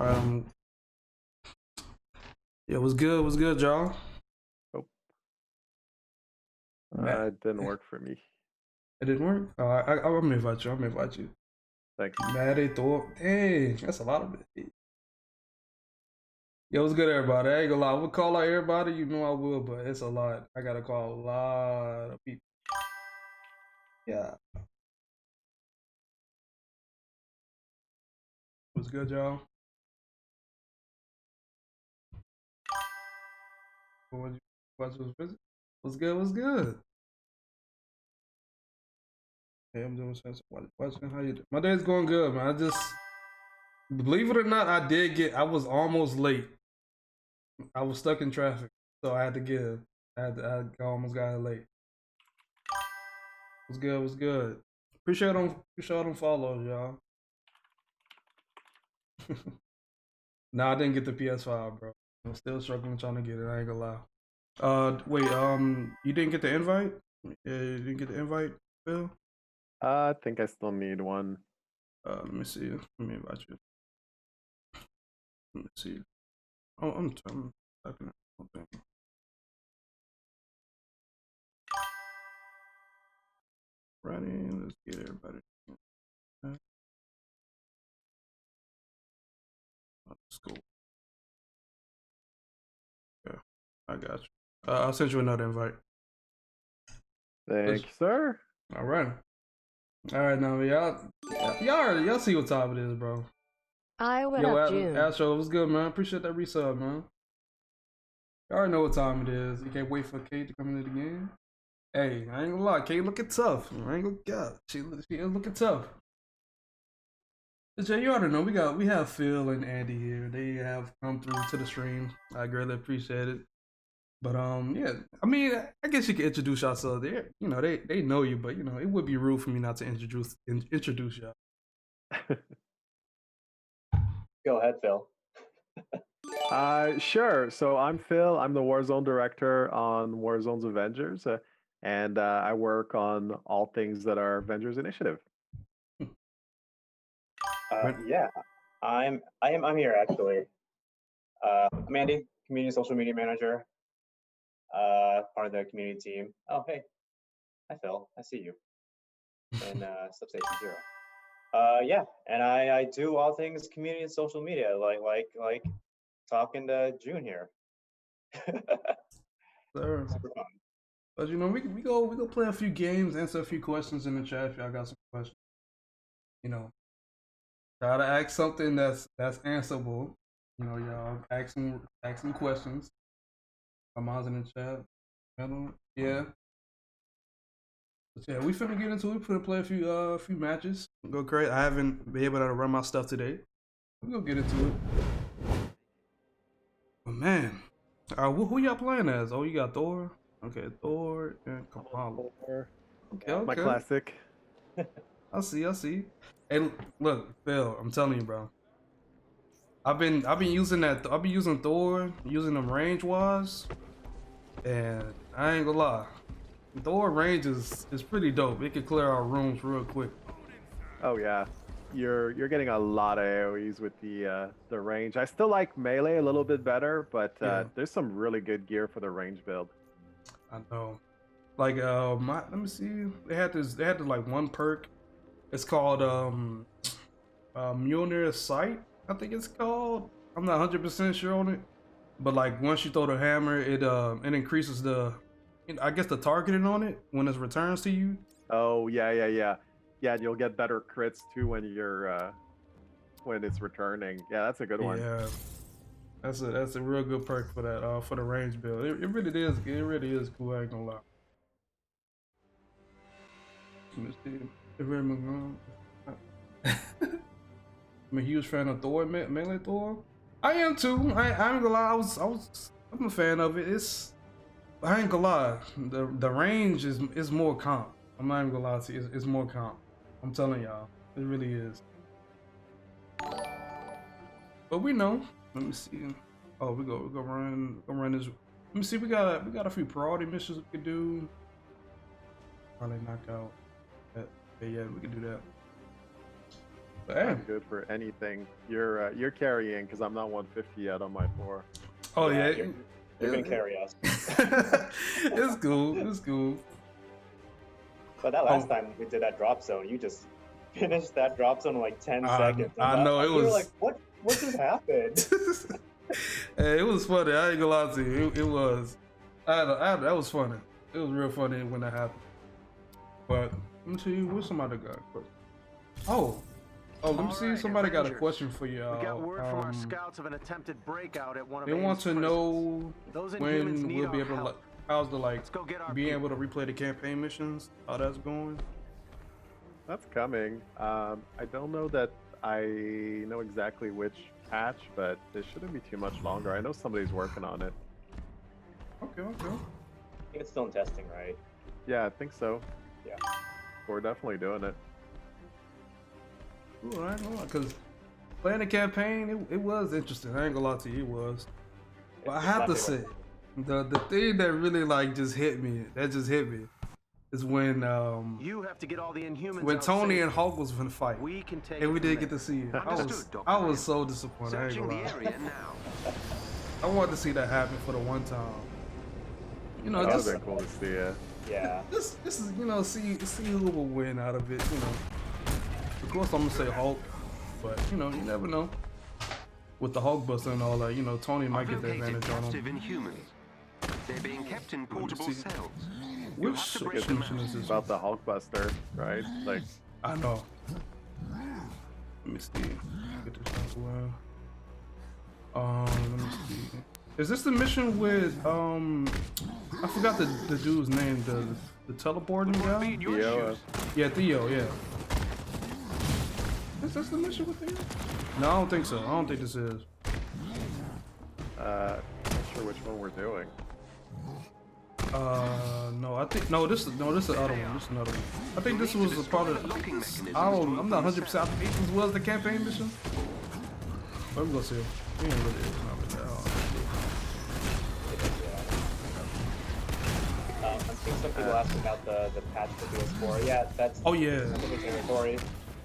right. Yeah, what's good? What's good, y'all? Oh, Matt, it didn't work for me. it didn't work. I'm gonna invite you. I'm gonna invite you. Thanks. Maddie, Thor. Dang, that's a lot of it. Yo, what's good, everybody? I ain't gonna lie. I would call out everybody. You know I will, but it's a lot. I gotta call a lot of people. Yeah. What's good, y'all? What's visit? What's good? What's good? Hey, I'm doing something. Watching how you do. My day's going good, man. I just believe it or not, I was almost late. I was stuck in traffic, so I had to give. I almost got late. What's good? What's good? Appreciate them follows, y'all. Nah, I didn't get the PS5, bro. I'm still struggling trying to get it. I ain't gonna lie. Wait, you didn't get the invite? Yeah, you didn't get the invite, Phil? I think I still need one. Let me see. Let me invite you. Let me see. Oh, I'm typing something. Right in. Let's get everybody. Let's go. Yeah, I got you. I'll send you another invite. Thank you, sir. All right. All right, now y'all see what time it is, bro. What Yo, up, June? Astro, what's good, man? Appreciate that resub, man. Y'all already know what time it is. You can't wait for Kate to come into the game. Hey, I ain't gonna lie, Kate looking tough. I ain't gonna God, she is looking tough. Jay, you already know we have Phil and Andy here. They have come through to the stream. I greatly appreciate it. But yeah, I mean, I guess you could introduce yourself. They know you, but it would be rude for me not to introduce y'all. Go ahead, Phil. Sure. So I'm Phil. I'm the Warzone director on Warzone's Avengers, and I work on all things that are Avengers Initiative. Yeah, I'm here actually. I'm Andy, community social media manager, part of the community team. Oh, hey, hi Phil, I see you. And Substation Zero. Yeah, and I do all things community and social media, like talking to June here. Sir. Super fun. But we go play a few games, answer a few questions in the chat if y'all got some questions. Try to ask something that's answerable. Y'all asking questions. Mine's in the chat. Yeah. But yeah, we finna get into it. Finna play a few matches. Go great. I haven't been able to run my stuff today. We gonna get into it. Oh man. Who y'all playing as? Oh, you got Thor. Okay, Thor and Kamala. Okay. My classic. I see. Hey, look, Phil. I'm telling you, bro. I've been using that. I've been using Thor, using them range wise, and I ain't gonna lie. Thor range is pretty dope. It can clear our rooms real quick. Oh yeah, you're getting a lot of AOE's with the range. I still like melee a little bit better, but there's some really good gear for the range build. I know. Like let me see. They had like one perk. It's called Mjolnir's Sight, I think it's called. I'm not 100% sure on it, but like once you throw the hammer, it increases I guess the targeting on it when it returns to you. Oh yeah. You'll get better crits too when you're when it's returning. Yeah, that's a good one. Yeah, that's a real good perk for that for the range build. It really is. It really is cool. I ain't gonna lie. Let me see. I'm a huge fan of Thor, melee Thor. I am too. I ain't gonna lie. I'm a fan of it. I ain't gonna lie. The range is more comp. I'm not even gonna lie to you. It's more comp. I'm telling y'all, it really is. But we know. Let me see. Oh, we go run this. Let me see. We got a few priority missions we could do. Probably knock out. Yeah, we could do that. Hey. I'm good for anything. You're carrying because I'm not 150 yet on my 4. Oh yeah, you're gonna carry us. It's cool. It's cool. But that last time we did that drop zone, you just finished that drop zone in like 10 seconds. I know it we were was like, what just happened? Hey, it was funny. I ain't gonna lie to you. It was. That was funny. It was real funny when that happened. But let me see. What's somebody got? Oh, let me see. Somebody got a question for you. We got word from our scouts of an attempted breakout at one of They want to know when we'll be able to. How's the being able to replay the campaign missions? How that's going? That's coming. I don't know that I know exactly which patch, but it shouldn't be too much longer. I know somebody's working on it. Okay. I think it's still in testing, right? Yeah, I think so. Yeah. We're definitely doing it. Cool, I ain't gonna lie, because playing the campaign, it was interesting. I ain't gonna lie to you, it was. But I have to say, the thing that really just hit me, is when you have to get all the Inhumans when Tony safe. and Hulk was gonna fight, We can take and we it didn't from get to see it. Understood, I was so disappointed. I ain't Searching gonna the lie. area now. I wanted to see that happen for the one time. You know, That just would've been cool to see it. Yeah. this is see who will win out of it. Of course I'm gonna say Hulk, but you never know. With the Hulk buster and all that, Tony might get the advantage on him. Inhumans. They're being kept in portable cells. Which mission is this? About the Hulkbuster, right? Like, I know. Let me see. Get this out the way. Let me see. Is this the mission with I forgot the dude's name, the teleporting guy? Theo. Yeah, Theo, yeah. Is this the mission with Theo? No, I don't think so. I don't think this is. Not sure which one we're doing. No, this is the other one. This is another one. I think this was a part of. I'm not 100%. I think this was the campaign mission. Let me go see. We ain't really. It's not really that hard. I'm seeing some people ask about the patch for PS4. Yeah, that's specific territory.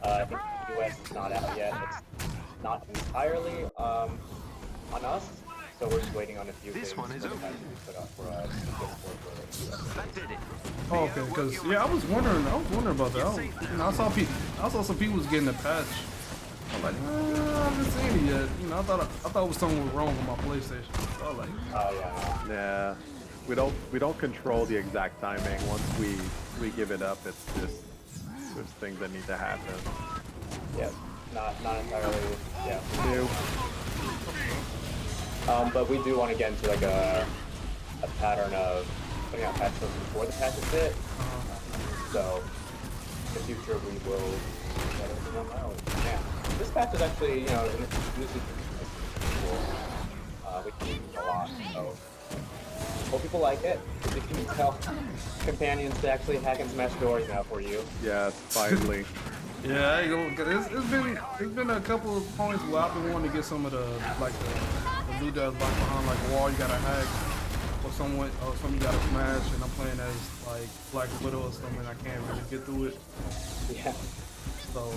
I think the US is not out yet. It's not entirely on us, so we're just waiting on a few things. One is open. Put up for PS4 That did it. Oh, okay. Because I was wondering about that. I saw some people was getting a patch. I'm like, I haven't seen it yet. I thought it was something was wrong with my PlayStation. So I was like, oh yeah. Yeah, we don't control the exact timing. Once we give it up, it's just there's things that need to happen. Yeah, not entirely. Yeah. New. But we do want to get into like a pattern of putting out patch notes before the patch is hit. So in the future we will let everyone know. Yeah. This patch is actually, this is cool. We can use it a lot. So hope people like it. As you can tell, companions actually hack and smash doors now for you. Yes, finally. yeah, I ain't gonna. It's been a couple of points where I've been wanting to get some of the loot that's behind a wall you gotta hack, or something you gotta smash, and I'm playing as Black Widow or something. I can't really get through it. Yeah. So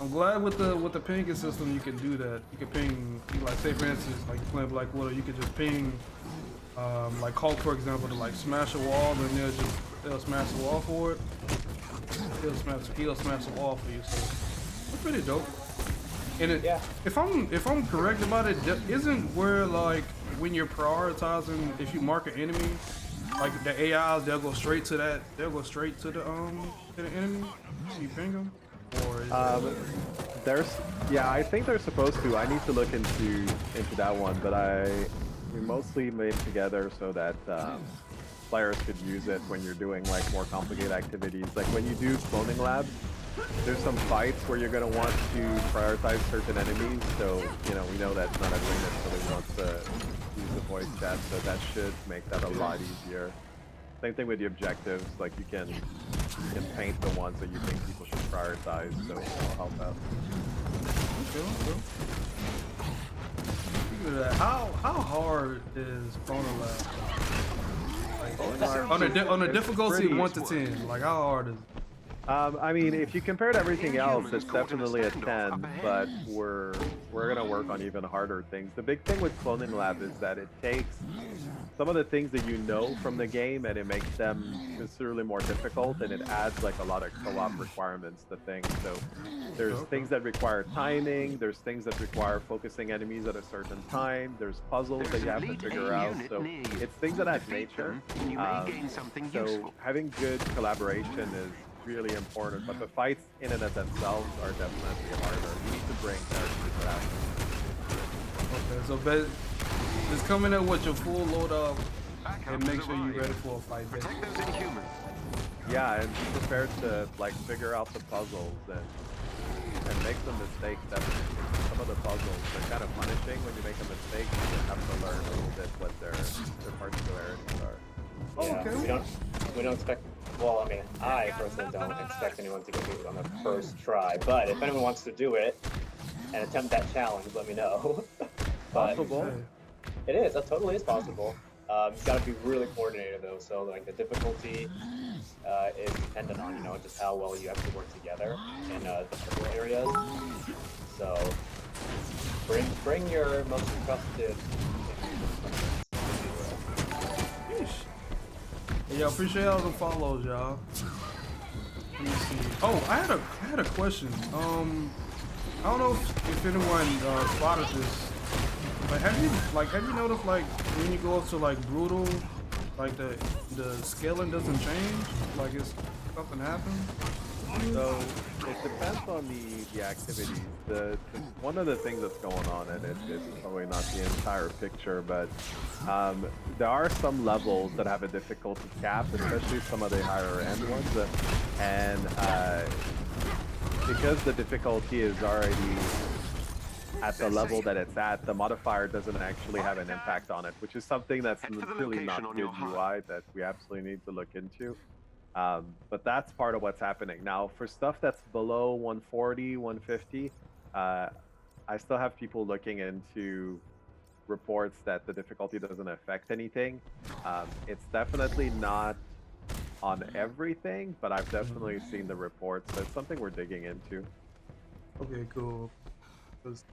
I'm glad with the pinging system you can do that. You can ping, say for instance, you're playing Black Widow, you can just ping, Hulk for example, to smash a wall, and they'll smash the wall for it. He'll smash the wall for you. So it's pretty dope. And if I'm correct about it, isn't where when you're prioritizing, if you mark an enemy, the AIs, they'll go straight to that. They'll go straight to the enemy. You ping them, or is I think they're supposed to. I need to look into that one, but we mostly made together so that players could use it when you're doing more complicated activities. Like when you do cloning labs, there's some fights where you're going to want to prioritize certain enemies. So we know that not everyone necessarily wants to use the voice chat, so that should make that a lot easier. Same thing with the objectives. You can paint the ones that you think people should prioritize, so it'll help out. Okay. Speaking of that, how hard is cloning lab? On a difficulty 1 to 10, how hard is it? I mean, if you compare to everything else, Inhumans it's caught in a definitely a standoff 10, up ahead. but we're gonna work on even harder things. The big thing with Cloning Lab is that it takes some of the things that you know from the game and it makes them considerably more difficult, and it adds like a lot of co-op requirements to things. So there's things that require timing, there's things that require focusing enemies at a certain time, there's puzzles that you have to figure out. So it's things that add nature. And you may gain something So useful. having good collaboration is really important, but the fights in and of themselves are definitely harder. You need to bring characters back. Okay, so just coming in with your full load up and make sure you're ready for a fight. Protect those Inhumans. Yeah, and be prepared to like figure out the puzzles and make some mistakes. Definitely, some of the puzzles are kind of punishing when you make a mistake. You have to learn a little bit what their particularities are. Yeah, Okay. we don't expect. Well, I mean, I personally don't expect anyone to get through it on the first try. But if anyone wants to do it and attempt that challenge, let me know. But Possible. it is. It totally is possible. It's got to be really coordinated though. So like the difficulty is dependent on just how well you have to work together in difficult areas. So bring your most trusted. Hey, y'all, appreciate all the follows, y'all. Let me see. Oh, I had a question. I don't know if anyone spotted this, but have you noticed like when you go up to like brutal, like the scaling doesn't change? Like it's something happens? So it depends on the activities. One of the things that's going on, and it's probably not the entire picture, but there are some levels that have a difficulty cap, especially some of the higher end ones, and because the difficulty is already at the level that it's at, the modifier doesn't actually have an impact on it, which is something that's really not good UI that we absolutely need to look into. But that's part of what's happening. Now, for stuff that's below 140, 150, I still have people looking into reports that the difficulty doesn't affect anything. It's definitely not on everything, but I've definitely seen the reports. So it's something we're digging into. Okay, cool. 'Cause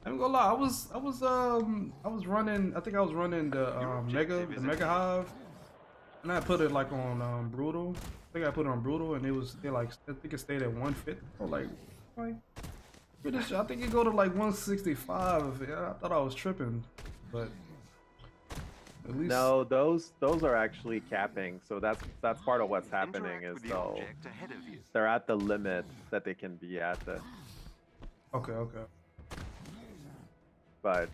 I'm gonna lie, I was running. I think I was running the mega hive, and I put it like on brutal. I think I put it on brutal, and I think it stayed at 150. Or like pretty sure. I think it go to like 165. Yeah, I thought I was tripping, but at least No, those are actually capping. So that's part of what's happening is they're at the limit that they can be at. Okay. But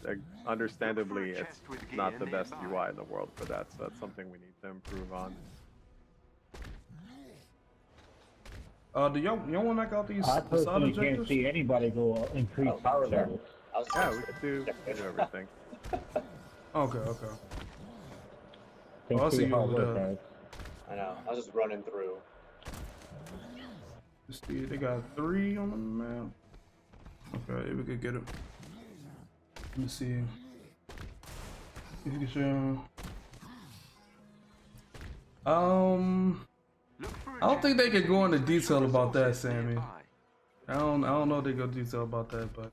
understandably, it's not the best UI in the world for that. So that's something we need to improve on. Do y'all want to knock out these I side personally can't objectives? see anybody go increase power sure. level. Yeah, we could do everything. Okay. Can't I see you how over it works, there. guys. I know. I was just running through. They got 3 on the map. Okay, we could get it. Let me see. If you can show. I don't think they could go into detail about that, Sammy. I don't know if they go detail about that, but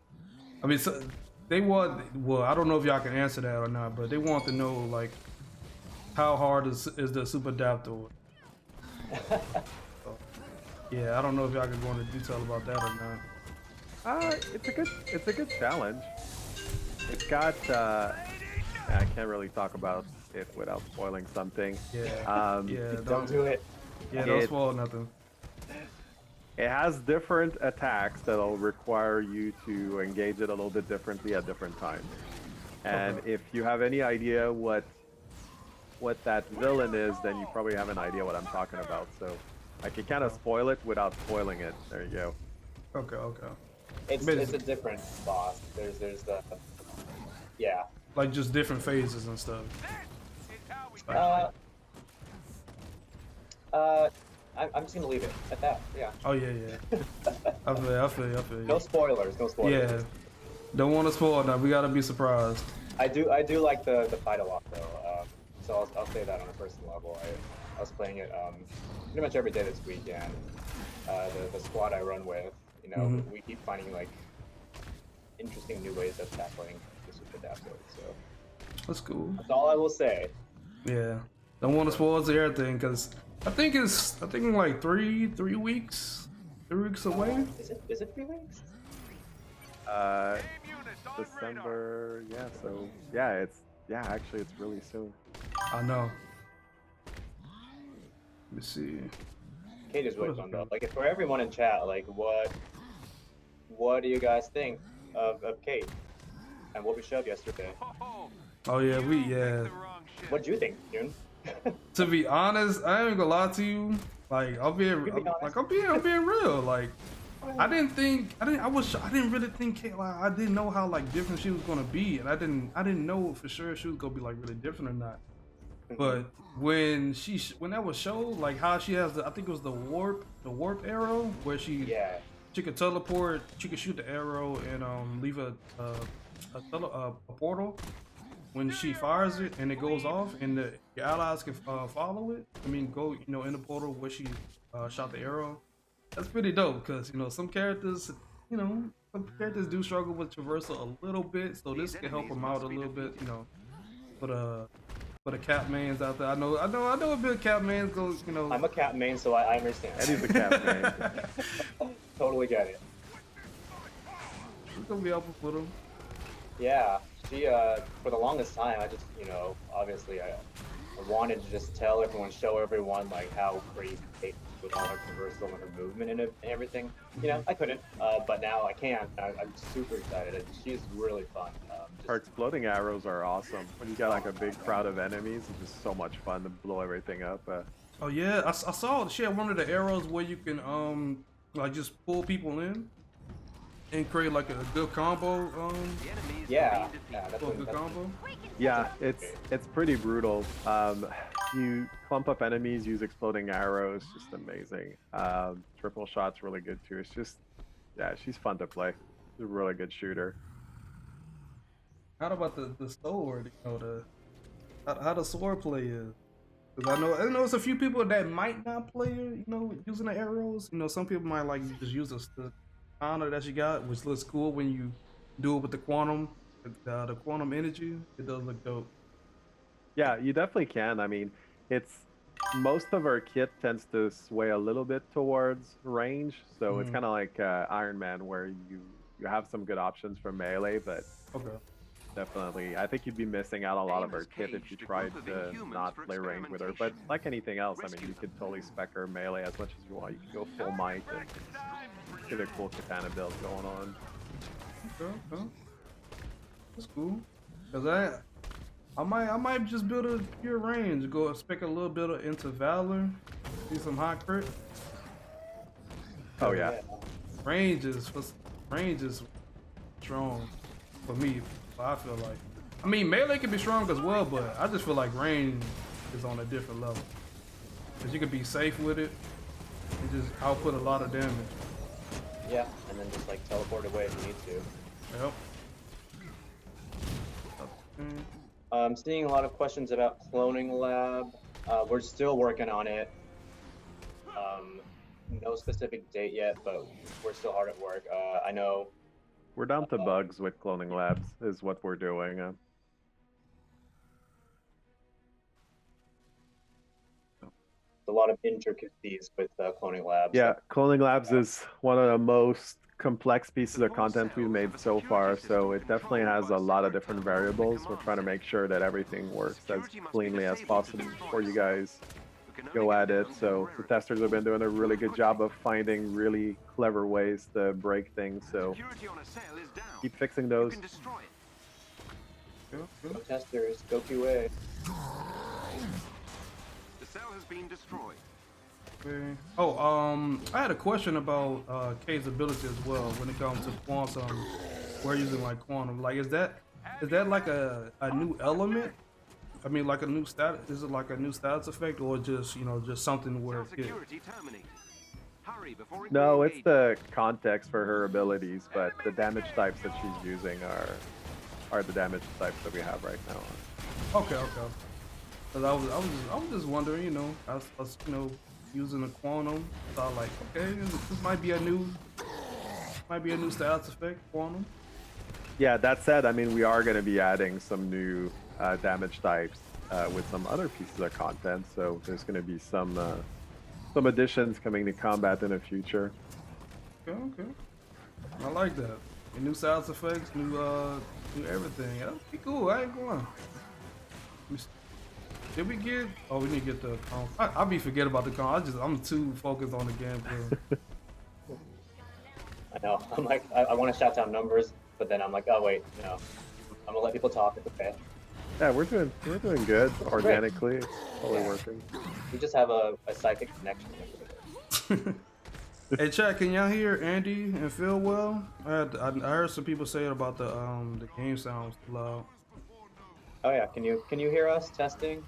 I mean, so they want. Well, I don't know if y'all can answer that or not, but they want to know like how hard is the super Adaptoid. So, yeah, I don't know if y'all can go into detail about that or not. It's a good challenge. It's got I can't really talk about it without spoiling something. Yeah. Yeah. Don't do it. Yeah, don't spoil nothing. It has different attacks that'll require you to engage it a little bit differently at different times. And if you have any idea what that villain is, then you probably have an idea what I'm talking about. So I can kind of spoil it without spoiling it. There you go. Okay. It's a different boss. There's the Like just different phases and stuff. I'm just gonna leave it at that. Yeah. Oh yeah. I feel you. No spoilers. Yeah. Don't want to spoil now. We gotta be surprised. I do like the fight a lot though. So I'll say that on a personal level. I was playing it pretty much every day this weekend. the squad I run with, you know, we keep finding like interesting new ways of tackling the Super Adaptoid. So That's cool. that's all I will say. Yeah. Don't want to spoil everything because I think like 3 weeks, 3 weeks away. Is it 3 weeks? December. Yeah. So yeah, actually it's really soon. I know. Let me see. Kate is really fun though. Like for everyone in chat, like what do you guys think of Kate and what we showed yesterday? Oh yeah. What do you think, June? To be honest, I ain't gonna lie to you. Like I'm being real. Like I didn't really think like I didn't know how like different she was gonna be, and I didn't know for sure she was gonna be like really different or not. But when that was showed, like how she has I think it was the warp arrow where she could teleport, she could shoot the arrow and leave a portal when she fires it and it goes off and your allies can follow it. I mean, go in the portal where she shot the arrow. That's pretty dope because some characters do struggle with traversal a little bit, so this can help them out a little bit. For the cap mains out there, I know a bit of cap mains goes. I'm a cap main, so I understand. Eddie's a cap main. Totally get it. It's gonna be helpful for them. Yeah, she for the longest time, I just obviously I wanted to just show everyone like how crazy Kate is with all her traversal and her movement and everything. I couldn't, but now I can. I'm super excited. She's really fun. Her exploding arrows are awesome. When you got like a big crowd of enemies, it's just so much fun to blow everything up. Oh yeah, I saw she had one of the arrows where you can like just pull people in and create like a good combo. That's a good combo. Yeah, it's pretty brutal. You clump up enemies, use exploding arrows, just amazing. Triple shot's really good too. It's just, she's fun to play. She's a really good shooter. How about the sword? How the sword play is? Because I know there's a few people that might not play using the arrows. Some people might like just use the counter that you got, which looks cool when you do it with the quantum energy. It does look dope. Yeah, you definitely can. I mean, most of our kit tends to sway a little bit towards range, so it's kind of like Iron Man, where you have some good options for melee, but definitely, I think you'd be missing out on a lot of her kit if you tried to not play range with her. But like anything else, I mean, you could totally spec her melee as much as you want. You can go full might and get a cool katana build going on. Okay. That's cool. Cause I might just build a pure range, go spec a little bit into Valor, see some high crit. Oh yeah. Range is strong for me. I feel like. I mean, melee can be strong as well, but I just feel like range is on a different level. Cause you can be safe with it and just output a lot of damage. Yeah, and then just like teleport away if you need to. Yep. I'm seeing a lot of questions about cloning lab. We're still working on it. No specific date yet, but we're still hard at work. I know. We're down to bugs with cloning labs, is what we're doing. A lot of intricacies with cloning labs. Yeah, cloning labs is one of the most complex pieces of content we've made so far, so it definitely has a lot of different variables. We're trying to make sure that everything works as cleanly as possible before you guys go at it. So the testers have been doing a really good job of finding really clever ways to break things, so keep fixing those. Go testers, go QA. The cell has been destroyed. Okay. Oh, I had a question about K's ability as well when it comes to quantum. We're using like quantum. Like, is that like a new element? I mean, like a new stat? Is it like a new status effect, or just just something where it hit? No, it's the context for her abilities, but the damage types that she's using are the damage types that we have right now. Okay. Cause I was just wondering, I was using the quantum. So I was like, okay, this might be a new stats effect, quantum. Yeah, that said, I mean, we are going to be adding some new damage types with some other pieces of content. So there's going to be some additions coming to combat in the future. Okay, okay. I like that. And new sound effects, new everything. That'd be cool. I ain't going. Did we get? Oh, we need to get the comp. I'll be forgetting about the comp. I'm too focused on the gameplay. I know. I'm like, I want to shout down numbers, but then I'm like, oh wait, no. I'm gonna let people talk. It's okay. Yeah, we're doing good organically. It's totally working. We just have a psychic connection. Hey, chat, can y'all hear Andy and Phil well? I heard some people say about the game sounds loud. Oh yeah, can you hear us? Testing.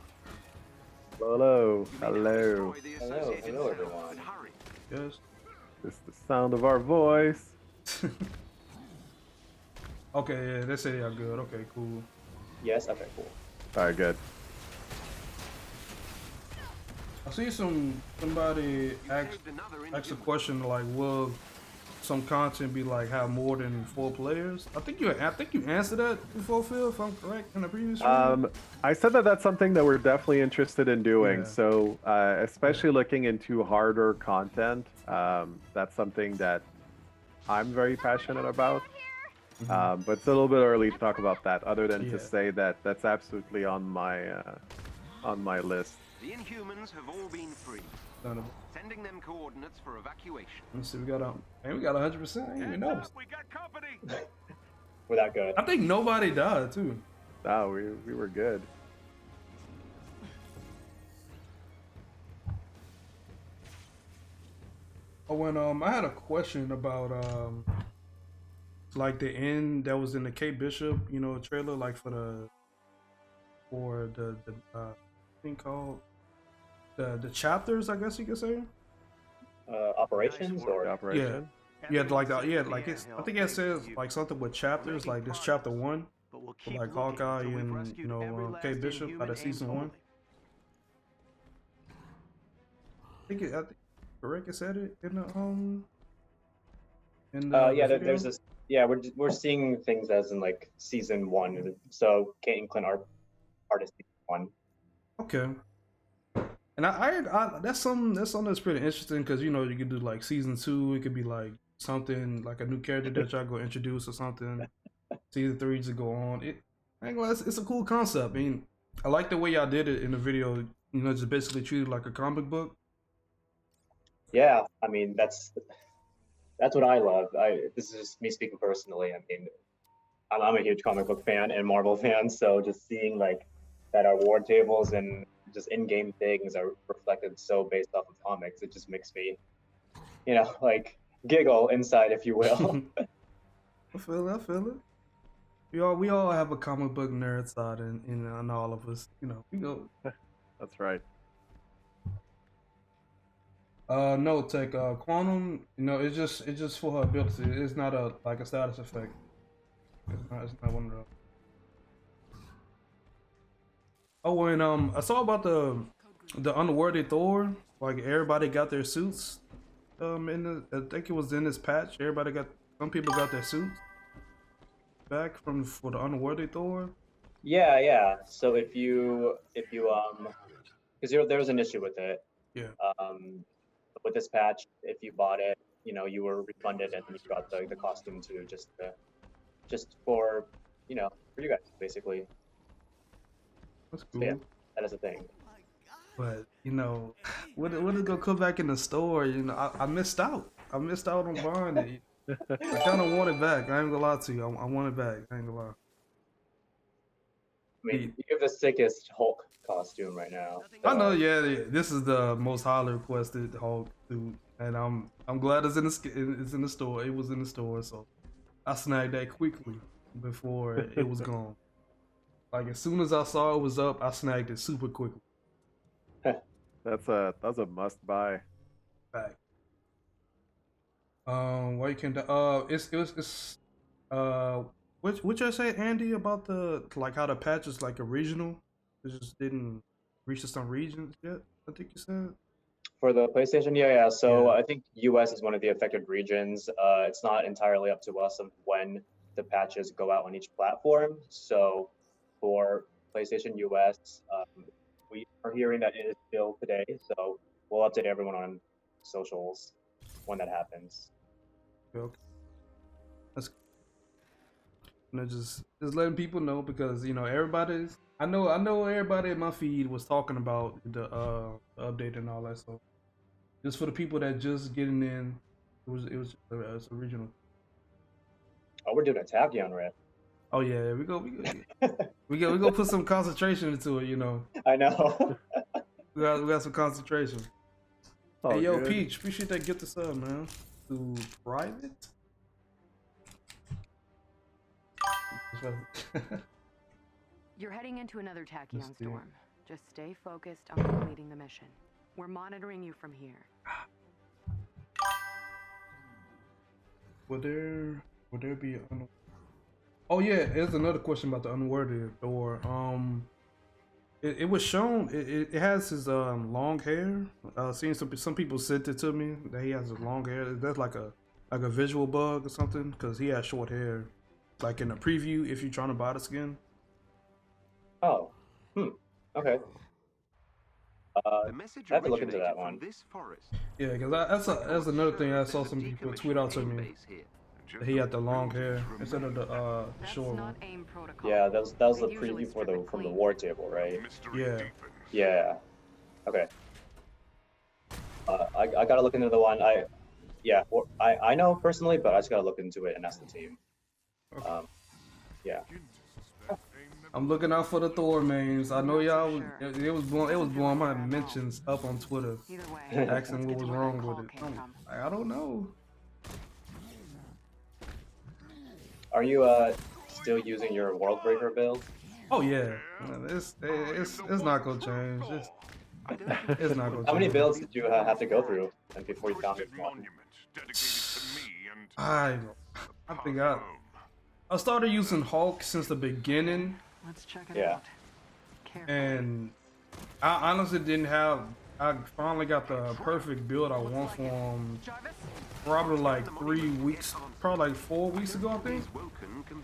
Hello. Hello, everyone. Yes. This is the sound of our voice. Okay, yeah, they say y'all good. Okay, cool. Yes. Okay. Cool. All right, good. I see somebody ask a question like, will some content be like have more than 4 players? I think you answered that before, Phil, if I'm correct, in the previous stream. I said that's something that we're definitely interested in doing. Yeah. So especially looking into harder content, that's something that I'm very passionate about. But it's a little bit early to talk about that, other than to say that that's absolutely on my list. The Inhumans have all been free. Sending them coordinates for evacuation. Let's see, we got 100%. I didn't even know. We got company. We're that good. I think nobody died too. No, we were good. Oh, when I had a question about like the end that was in the Kate Bishop, trailer, like for the thing called the chapters, I guess you could say. Operations or Operation. Yeah, like it's. I think it says like something with chapters, like this chapter 1, for like Hawkeye and Kate Bishop out of season 1. I think correct. It said it in the yeah, video? there's this. Yeah, we're seeing things as in like season 1. So Kate and Clint are part of season 1. Okay. And I that's something that's pretty interesting because you could do like season 2. It could be like something like a new character that y'all go introduce or something. Season 3 just go on. It's a cool concept. I mean, I like the way y'all did it in the video. Just basically treated like a comic book. Yeah, I mean that's what I love. This is just me speaking personally. I mean, I'm a huge comic book fan and Marvel fan, so just seeing like that our war tables and just in-game things are reflected so based off of comics, it just makes me, like giggle inside, if you will. I feel it. We all have a comic book nerd side in all of us. We go. That's right. No, Tech, Quantum, it's just for her ability. It's not a status effect. It's not one of those. Oh, and I saw about the unworthy Thor. Like everybody got their suits. I think it was in this patch. Some people got their suits back for the unworthy Thor. Yeah. So if you because there was an issue with it. Yeah. With this patch, if you bought it, you were refunded and you got the costume too, just for for you guys basically. That's cool. So, yeah, that is a thing. But when it gonna come back in the store? I missed out. I missed out on buying it. I kind of want it back. I ain't gonna lie to you. I want it back. I ain't gonna lie. I mean, you have the sickest Hulk costume right now. I know, yeah. This is the most highly requested Hulk suit, and I'm glad it's in the store. It was in the store, so I snagged that quickly before it was gone. Like as soon as I saw it was up, I snagged it super quickly. That's a must buy. Back. Why you can what you say, Andy, about how the patch is like a regional? It just didn't reach to some regions yet, I think you said. For the PlayStation, yeah. So I think US is one of the affected regions. It's not entirely up to us of when the patches go out on each platform. So for PlayStation US, we are hearing that it is still today. So we'll update everyone on socials when that happens. Okay. That's just letting people know because everybody's. I know everybody in my feed was talking about the update and all that. So just for the people that just getting in, it was it's original. Oh, we're doing a Tachyon rip. Oh yeah, we go put some concentration into it. I know. We got some concentration. Oh, Hey yo, good. Peach, appreciate that gift sub, man. To private. You're heading into another Tachyon Storm. Just stay focused on completing the mission. We're monitoring you from here. Would there be Oh yeah, there's another question about the unworthy Thor. It was shown. It has his long hair. Seeing some people sent it to me that he has his long hair. That's like a visual bug or something because he has short hair, like in the preview. If you're trying to buy the skin. Oh, okay. The message I have to look into originated that one. from this forest. Yeah, because that's another thing I saw some people tweet out to me. That he had the long hair instead of the short one. Yeah, that was the preview from the war table, right? Yeah. Yeah. Okay. I gotta look into the one. I know personally, but I just gotta look into it and ask the team. Yeah. I'm looking out for the Thor memes. I know y'all. It was blowing my mentions up on Twitter, asking what was wrong with it. I don't know. Are you still using your World Breaker build? Oh yeah, it's not gonna change. It's not gonna change. How many builds did you have to go through and before you found this one? I think I started using Hulk since the beginning. Let's check it out. And I honestly didn't have. I finally got the perfect build I want for him. Probably like 3 weeks, probably like 4 weeks ago, I think.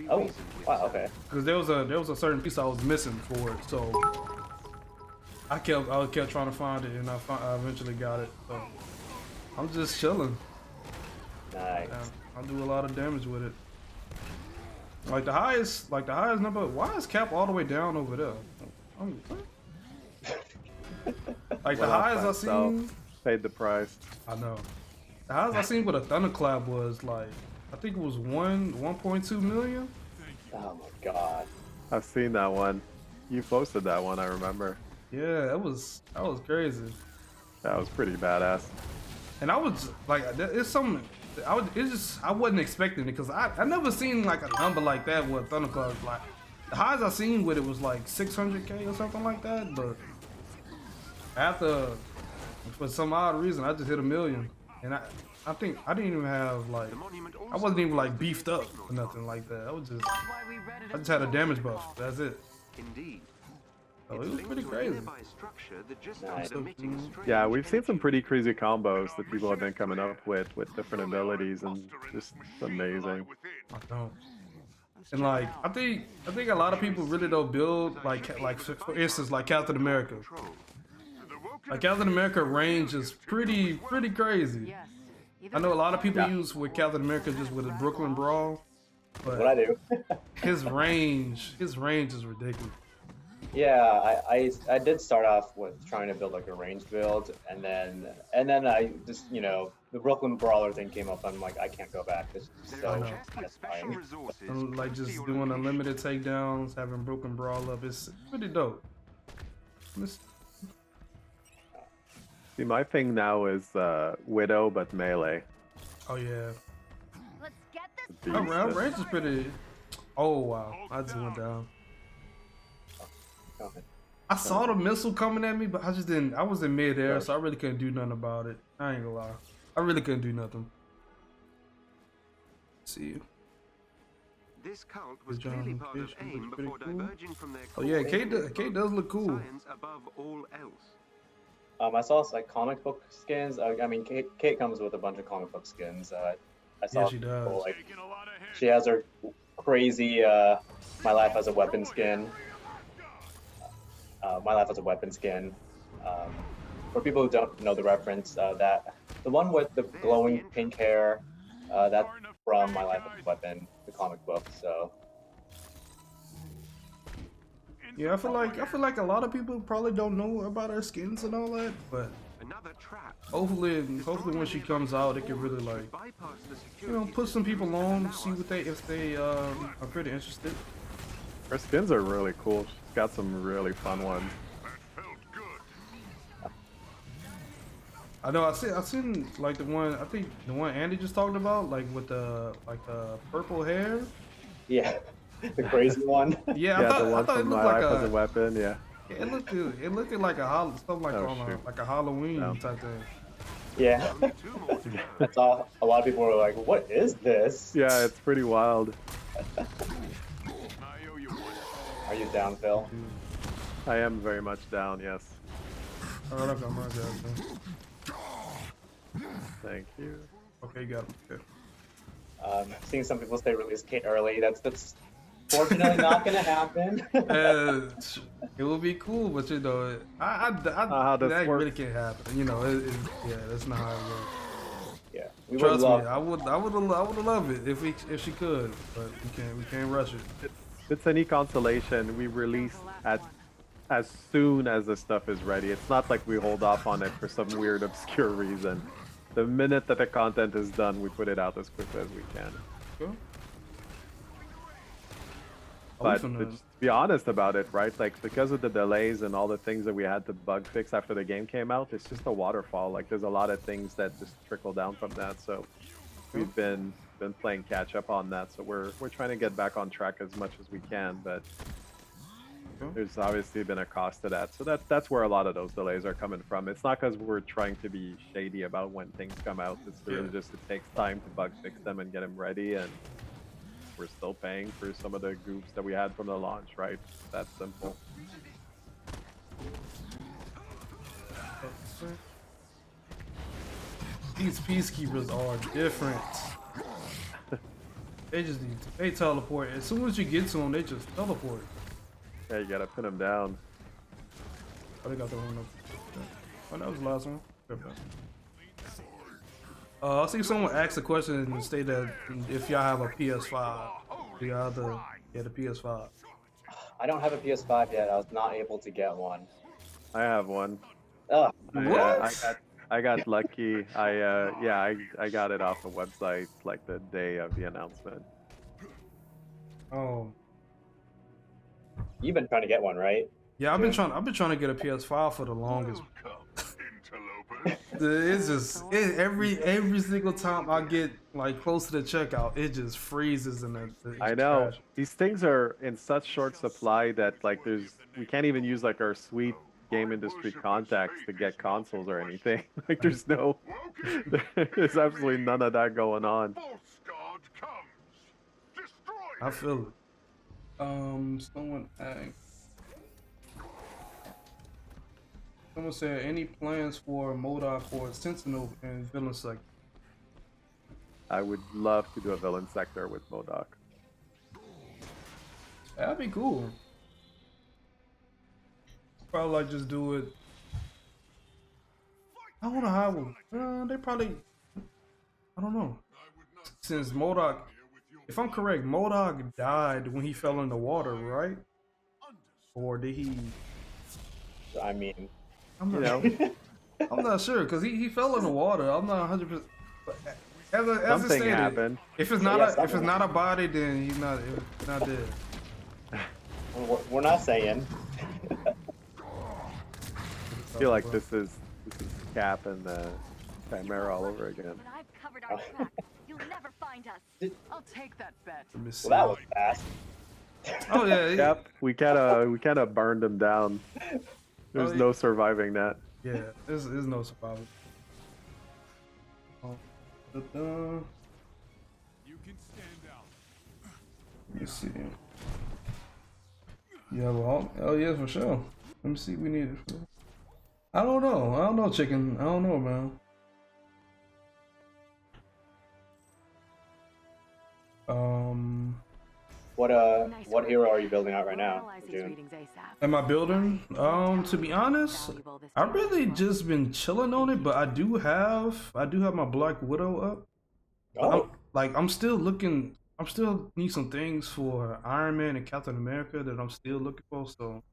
Oh, wow, okay. Because there was a certain piece I was missing for it, so I kept trying to find it, and I eventually got it. So I'm just chilling. Nice. I do a lot of damage with it. Like the highest number. Why is Cap all the way down over there? Like the highest I seen. Paid the price. I know. The highest I seen with a thunderclap was like, I think it was 1.2 million. Oh my god. I've seen that one. You posted that one, I remember. Yeah, that was crazy. That was pretty badass. And I was like, it's something. I wasn't expecting it because I never seen like a number like that with thunderclap. Like the highest I seen with it was like 600K or something like that. But after, for some odd reason, I just hit 1 million, and I think I didn't even have like, I wasn't even like beefed up or nothing like that. I just had a damage buff. That's it. Indeed. So it was pretty crazy. Nice. Yeah, we've seen some pretty crazy combos that people have been coming up with different abilities, and just amazing. I don't. And like, I think a lot of people really don't build like for instance, like Captain America. Like Captain America range is pretty crazy. I know a lot of people use with Captain America just with a Brooklyn Brawl, but What I do? his range is ridiculous. Yeah, I did start off with trying to build like a range build, and then I just the Brooklyn Brawler thing came up. I'm like, I can't go back. This is so satisfying. And like just doing unlimited takedowns, having Brooklyn Brawl up, it's pretty dope. See, my thing now is Widow, but melee. Oh yeah. Let's get this. Our range is pretty. Oh wow, I just went down. I saw the missile coming at me, but I just didn't. I was in midair, so I really couldn't do nothing about it. I ain't gonna lie. I really couldn't do nothing. See you. This cult was clearly part of AIM before diverging from their Oh yeah, K does look cool. science above all else. I saw like comic book skins. I mean, Kate comes with a bunch of comic book skins. I saw Yeah, she does. like she has her crazy My Life as a Weapon skin. My Life as a Weapon skin. For people who don't know the reference, that the one with the glowing pink hair, that's from My Life as a Weapon, the comic book. So Yeah, I feel like a lot of people probably don't know about her skins and all that, but Another trap. hopefully when she comes out, it can really like, Bypass the you know, security put some system people and on, allow see us what they if they are pretty interested. Her skins are really cool. She's got some really fun ones. I know I seen like the one I think the one Andy just talked about, like with the purple hair. yeah, the crazy one. Yeah, Yeah, I the one thought it from looked My like Life as a Weapon. Yeah. it looked like a something like Oh, on shoot. like a Halloween No. type thing. Yeah, only 2 more to go. I saw a lot of people were like, "What is this?" Yeah, it's pretty wild. I owe you one. Are you down, Phil? I am very much down. Yes. Alright, I got my guys. Thank you. Okay, you got it. Seeing some people say release Kate early. That's fortunately not gonna happen. It would be cool, but you know, How this that works. really can't happen. You know, yeah, that's not how it works. Yeah, we would Trust love. me, I would love it if she could, but we can't rush it. It's any consolation. We release as soon as the stuff is ready. It's not like we hold off on it for some weird obscure reason. The minute that the content is done, we put it out as quickly as we can. Cool. But to be honest about it, right? Like because of the delays and all the things that we had to bug fix after the game came out, it's just a waterfall. Like there's a lot of things that just trickle down from that. So we've been playing catch up on that. So we're trying to get back on track as much as we can, but there's obviously been a cost to that. So that's where a lot of those delays are coming from. It's not because we're trying to be shady about when things come out. It's really just it takes time to bug fix them and get them ready, and we're still paying for some of the goofs that we had from the launch, right? That's simple. These peacekeepers are different. They teleport. As soon as you get to them, they just teleport. Yeah, you gotta pin them down. Oh, they got the one up. Oh, that was the last one. I see someone asked a question and state that if y'all have a PS5, do y'all have the PS5? I don't have a PS5 yet. I was not able to get one. I have one. Ugh. I got lucky. I got it off the website like the day of the announcement. Oh. You've been trying to get one, right? Yeah, I've been trying to get a PS5 for the longest. It's just every single time I get like close to the checkout, it just freezes in the I know trash. these things are in such short supply that like we can't even use like our sweet game industry contacts to get consoles or anything. Like there's there's absolutely none of that going on. I feel it. Someone asked. Someone said, any plans for Modok or Sentinel and villain sector? I would love to do a villain sector with Modok. That'd be cool. Probably like just do it. I don't know how. They probably. I don't know. Since Modok, if I'm correct, Modok died when he fell in the water, right? Or did he? I mean, I'm not sure because he fell in the water. I'm not 100%. As it Something stated, happened. if it's not a body, then he's not dead. we're not saying. I feel like this is Cap and Chimera all over again. But I've covered our track. You'll never find us. I'll take that bet. Let me see. Well, that was fast. Oh yeah. Yep, we kind of burned him down. There's no surviving that. Yeah, there's no survival. You can stand out. Let me see. Yeah, well, oh yeah, for sure. Let me see. We need it. I don't know. I don't know, chicken. I don't know, man. What hero are you building out right now, June? Am I building? To be honest, I've really just been chilling on it, but I do have my Black Widow up. Oh, I'm still looking. I'm still need some things for Iron Man and Captain America that I'm still looking for. So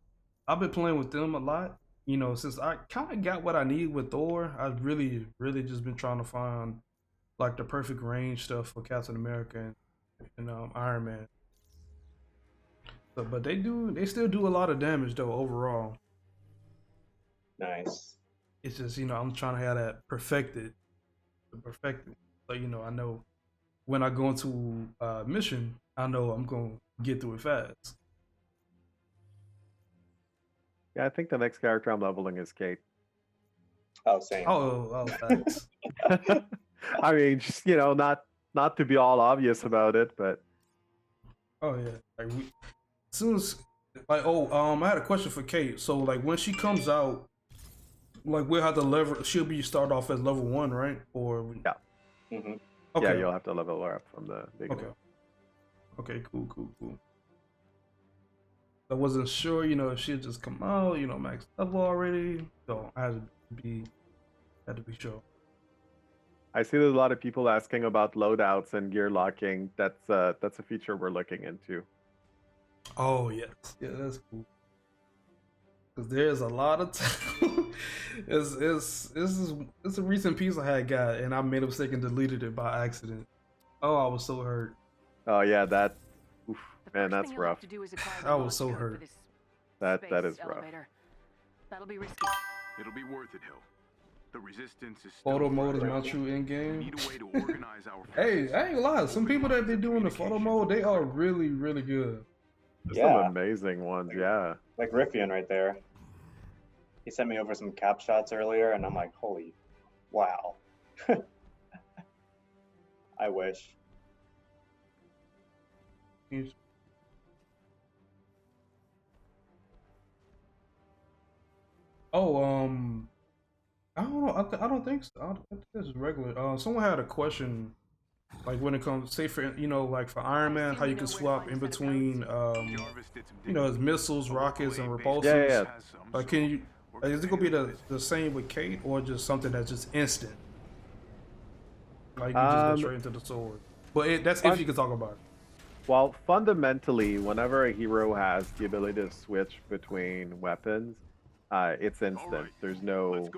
I've been playing with them a lot. You know, since I kind of got what I need with Thor, I've really just been trying to find like the perfect range stuff for Captain America and Iron Man. So, but they still do a lot of damage though overall. nice. It's just I'm trying to have that perfected. So I know when I go into mission, I know I'm gonna get through it fast. Yeah, I think the next character I'm leveling is Kate. Oh, same. Oh, facts. I mean, just not to be all obvious about it, but Oh yeah. Like as soon as I had a question for Kate. So like when she comes out, like we'll have to level. She'll be start off at level 1, right? Or yeah. Mm-hmm. Okay. Yeah, you'll have to level her up from the beginning. Okay. Cool. I wasn't sure, if she'd just come out, max level already. So I had to be sure. I see there's a lot of people asking about loadouts and gear locking. That's a feature we're looking into. Oh yes, yeah, that's cool. Because there's a lot of it's a recent piece I had got, and I made a mistake and deleted it by accident. Oh, I was so hurt. Oh yeah, oof, man, that's rough. I was so hurt. That is rough. That'll be risky. It'll be worth it, Hill. The resistance is still Photo mode is fragile. not true in We game. need a way to organize our Hey, forces. I ain't gonna lie. Some people that be doing the photo mode, they are really good. There's Yeah. some amazing ones, yeah. Like Riffian right there. He sent me over some cap shots earlier, and I'm like, holy, wow. I wish. I don't know. I don't think so. I think this is regular. Someone had a question, like when it comes, say for like for Iron Man, how you can swap in between, his missiles, rockets, and repulsors. Yeah. Like, can you? Is it gonna be the same with Kate, or just something that's just instant? Like you just go straight into the sword. But that's if you can talk about it. Well, fundamentally, whenever a hero has the ability to switch between weapons, it's instant. Right. There's no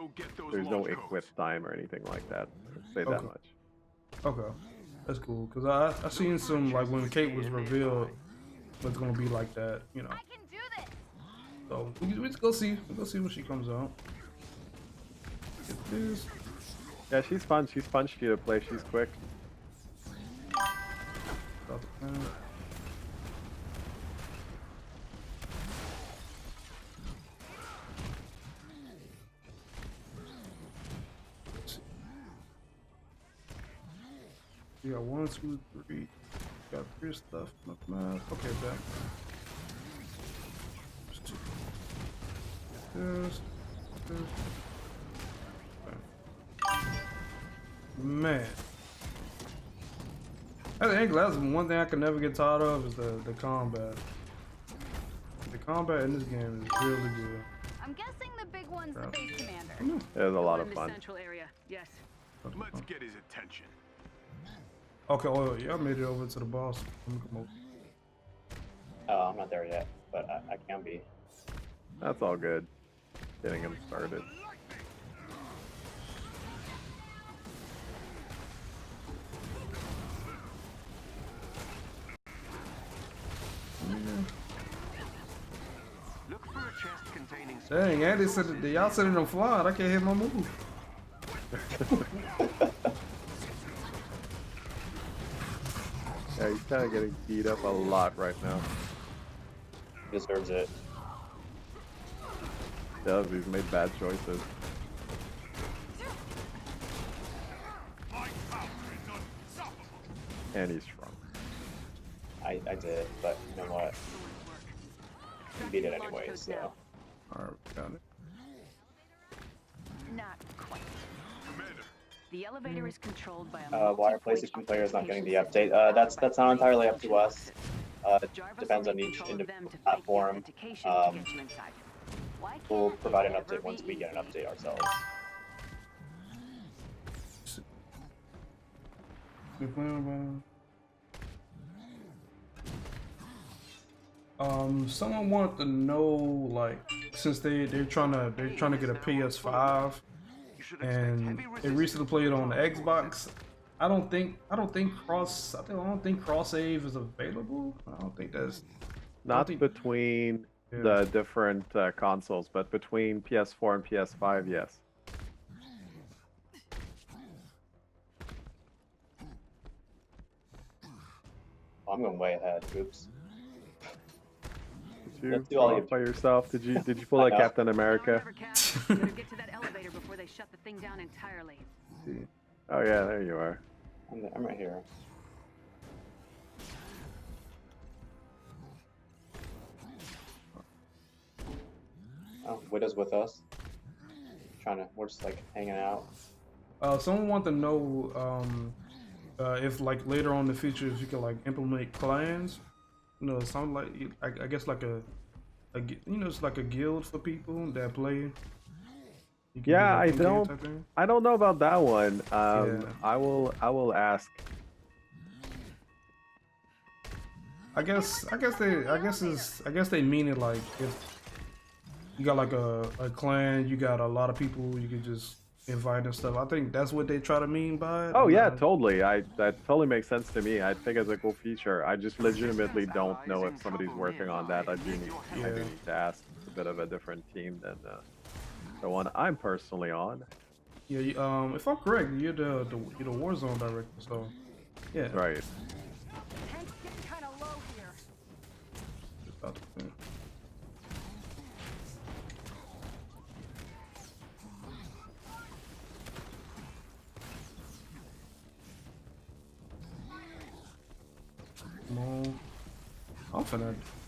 There's equip time or anything like that. I'll say that Okay. much. Okay, that's cool. Cause I seen some like when Kate was revealed, it's gonna be like that. I can do this. So we just go see. We'll go see when she comes out. Get this. Yeah, she's fun. She's punchy to play. She's quick. Stop the fan. You got 1, 2, 3. Got 3 stuff. Math. Okay, back. This. Man. I think that's one thing I can never get tired of is the combat. The combat in this game is really good. I'm guessing the big one's the base commander. There's a lot of In the fun. central area. Yes. Let's get his attention. Okay, oh yeah, I made it over to the boss. Let me come over. Oh, I'm not there yet, but I can be. That's all good. Getting him started. Look for a chest containing Dang, Andy said y'all sitting them flying. I can't hit my move. Yeah, he's kind of getting beat up a lot right now. Deserves it. Does, he's made bad choices. And he's strong. I did, but you know what? You beat it anyway, so. Alright, got it. The elevator is controlled by a why our PlayStation player is not getting the update. That's not entirely up to us. It depends on each platform. We'll provide an update once we get an update ourselves. Someone wanted to know, like, since they're trying to get a PS5 and they recently played on the Xbox. I don't think cross save is available. I don't think that's not between the different consoles, but between PS4 and PS5, yes. I'm going way ahead. Oops. Did you go by yourself? Did you pull a Captain America? Get to that elevator before they shut the thing down entirely. Oh yeah, there you are. I'm right here. Oh, Widow's with us. We're just like hanging out. Someone wanted to know if like later on in the future if you could like implement clans. You know, something like I guess like it's like a guild for people that play. Yeah, I don't know about that one. I will ask. I guess they mean it like if you got like a clan, you got a lot of people you can just invite and stuff. I think that's what they try to mean by it. Oh yeah, totally. That totally makes sense to me. I think it's a cool feature. I just legitimately don't know if somebody's working on that. I do need to ask. It's a bit of a different team than the one I'm personally on. Yeah, if I'm correct, you're the Warzone director, so yeah. Right. Tank's getting kind of low here.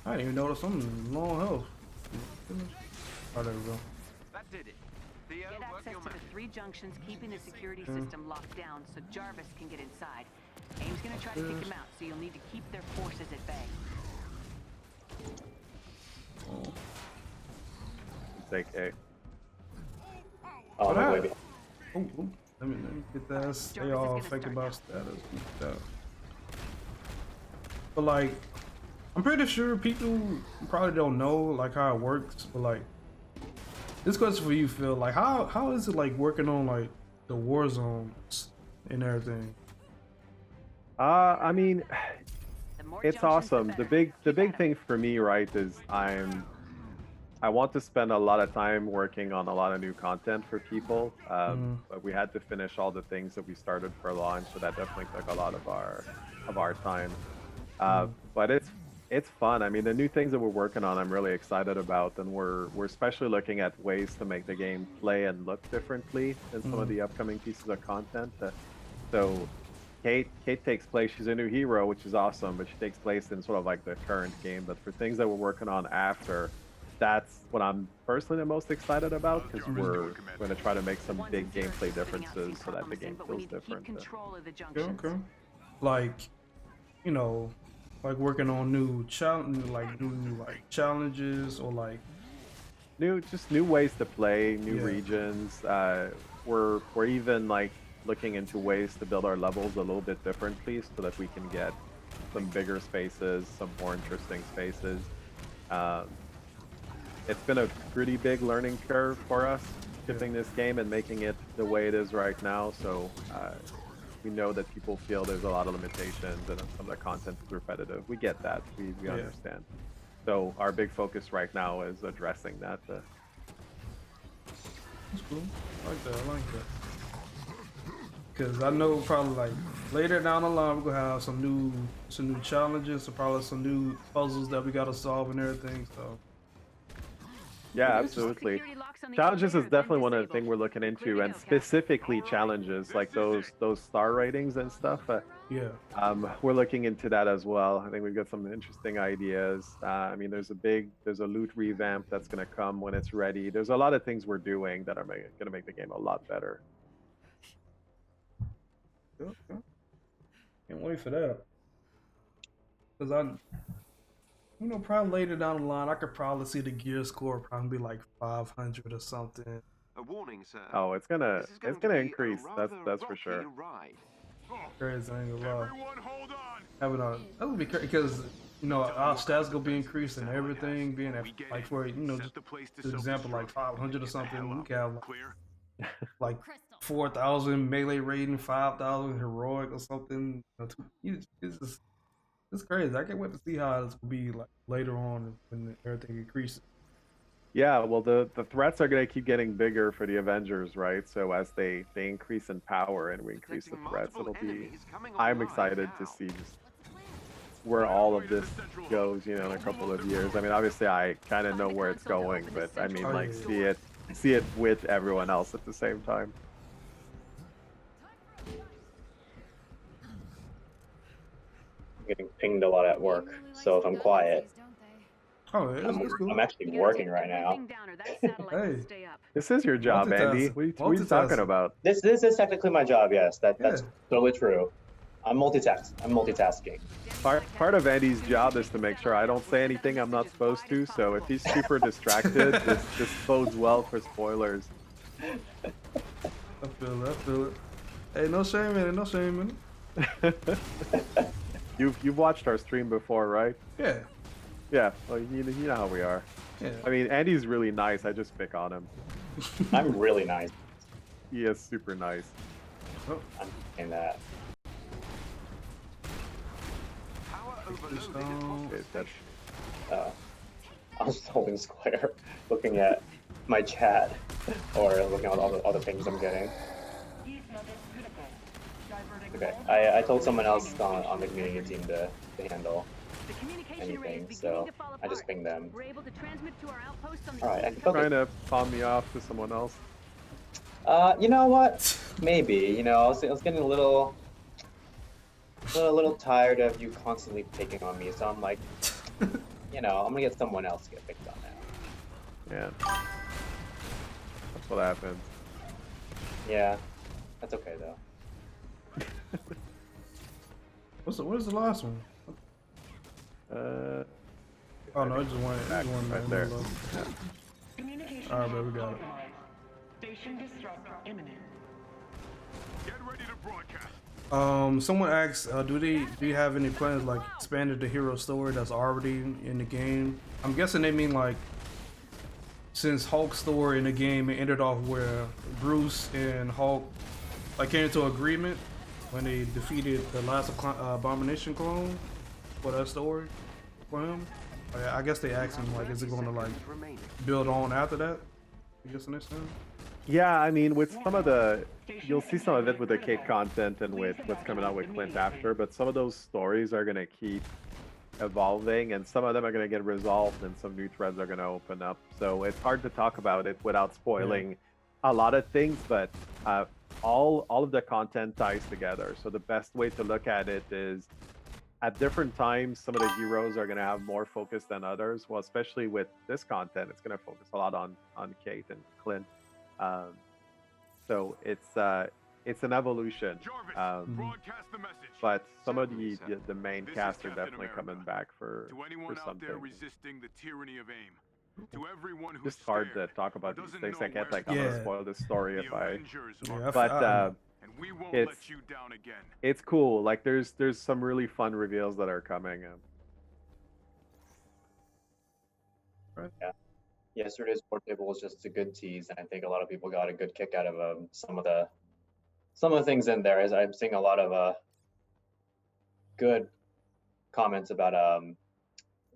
I didn't even notice I'm low health. Oh, there we go. That did it. Theo, Get work access your to the magic. 3 junctions, keeping the security system locked down so Jarvis can get inside. AIM's gonna try to kick him out, so you'll need to keep their forces at bay. Take A. Oh, no, baby. Let me get that. They all affected by status. But like, I'm pretty sure people probably don't know like how it works. But like, this question for you, Phil. Like, how is it like working on like the war zones and everything? I mean, it's awesome. The big thing for me, right, is I want to spend a lot of time working on a lot of new content for people. But we had to finish all the things that we started for launch, so that definitely took a lot of our time. But it's fun. I mean, the new things that we're working on, I'm really excited about, and we're especially looking at ways to make the game play and look differently than some of the upcoming pieces of content. So Kate takes place. She's a new hero, which is awesome, but she takes place in sort of like the current game. But for things that we're working on after, that's what I'm personally the most excited about, because we're going to try to make some big gameplay differences so that the game feels different. Okay. Like, you know, like working on new challenges or like new ways to play, new regions. We're even like looking into ways to build our levels a little bit differently so that we can get some bigger spaces, some more interesting spaces. It's been a pretty big learning curve for us shipping this game and making it the way it is right now. So we know that people feel there's a lot of limitations and some of the content is repetitive. We get that. We understand. So our big focus right now is addressing that. That's cool. I like that. Because I know probably like later down the line we're gonna have some new challenges, so probably some new puzzles that we gotta solve and everything. So yeah, absolutely. Challenges is definitely one of the things we're looking into, and specifically challenges like those star ratings and stuff. We're looking into that as well. I think we've got some interesting ideas. I mean, there's a loot revamp that's going to come when it's ready. There's a lot of things we're doing that are going to make the game a lot better. Okay. Can't wait for that. Cause probably later down the line, I could probably see the gear score probably be like 500 or something. A warning, sir. Oh, it's gonna This is going it's to gonna be a increase. That's rather for rocky sure. ride. Crazy, I ain't gonna lie. Everyone hold on. Having that would be crazy because our stats gonna be increasing, everything being at like for just for example like 500 or something. We can have Clear. like 4,000 melee rating, 5,000 heroic or something. It's crazy. I can't wait to see how it's gonna be like later on when everything increases. Yeah, well, the threats are gonna keep getting bigger for the Avengers, right? So as they increase in power and we increase the threats, it'll be. I'm excited to see just where all of this goes, in a couple of years. I mean, obviously, I kind of know where it's going, but I mean, like, see it with everyone else at the same time. I'm getting pinged a lot at work, so if I'm quiet, Oh, it's cool. I'm actually working right now. Hey, This is your job, Andy. What are you talking about? This is technically my job. Yes, that's totally true. I'm multitasking. Part of Andy's job is to make sure I don't say anything I'm not supposed to. So if he's super distracted, this bodes well for spoilers. I feel it. Hey, no shame in it. No shame in it. You've watched our stream before, right? Yeah. Yeah, well, you know how we are. Yeah. I mean, Andy's really nice. I just pick on him. I'm really nice. He is super nice. Oh. I'm saying that. I was holding square, looking at my chat, or looking at all the things I'm getting. Okay, I told someone else on the community team to handle anything, so I just pinged them. Alright, I can Trying to palm me off to someone else. You know what? Maybe. I was getting a little tired of you constantly picking on me, so I'm like, I'm gonna get someone else to get picked on now. Yeah. That's what happens. Yeah, that's okay though. What's the last one? Oh no, it just one right there. Yeah. Alright, bro, we got it. Station disrupt imminent. Get ready to broadcast. Someone asked, do you have any plans like expanded the hero story that's already in the game? I'm guessing they mean like since Hulk's story in the game it ended off where Bruce and Hulk like came into agreement when they defeated the last Abomination clone for that story for him. I guess they asked him like, is it going to like build on after that? I guess next time. Yeah, I mean, with some of you'll see some of it with the Cape content and with what's coming out with Clint after, but some of those stories are going to keep evolving and some of them are going to get resolved and some new threads are going to open up. So it's hard to talk about it without spoiling a lot of things, but all of the content ties together. So the best way to look at it is at different times, some of the heroes are going to have more focus than others. Well, especially with this content, it's going to focus a lot on Kate and Clint. So it's an evolution. Broadcast the message. But some of the main cast are definitely coming back for anyone out something. there resisting the tyranny of aim. To everyone who's Just hard to talk about these things. I can't I'm gonna spoil this story if I. And we won't let you down again. It's cool. Like there's some really fun reveals that are coming. Yeah. Yesterday's board table was just a good tease, and I think a lot of people got a good kick out of some of the things in there. As I'm seeing a lot of good comments about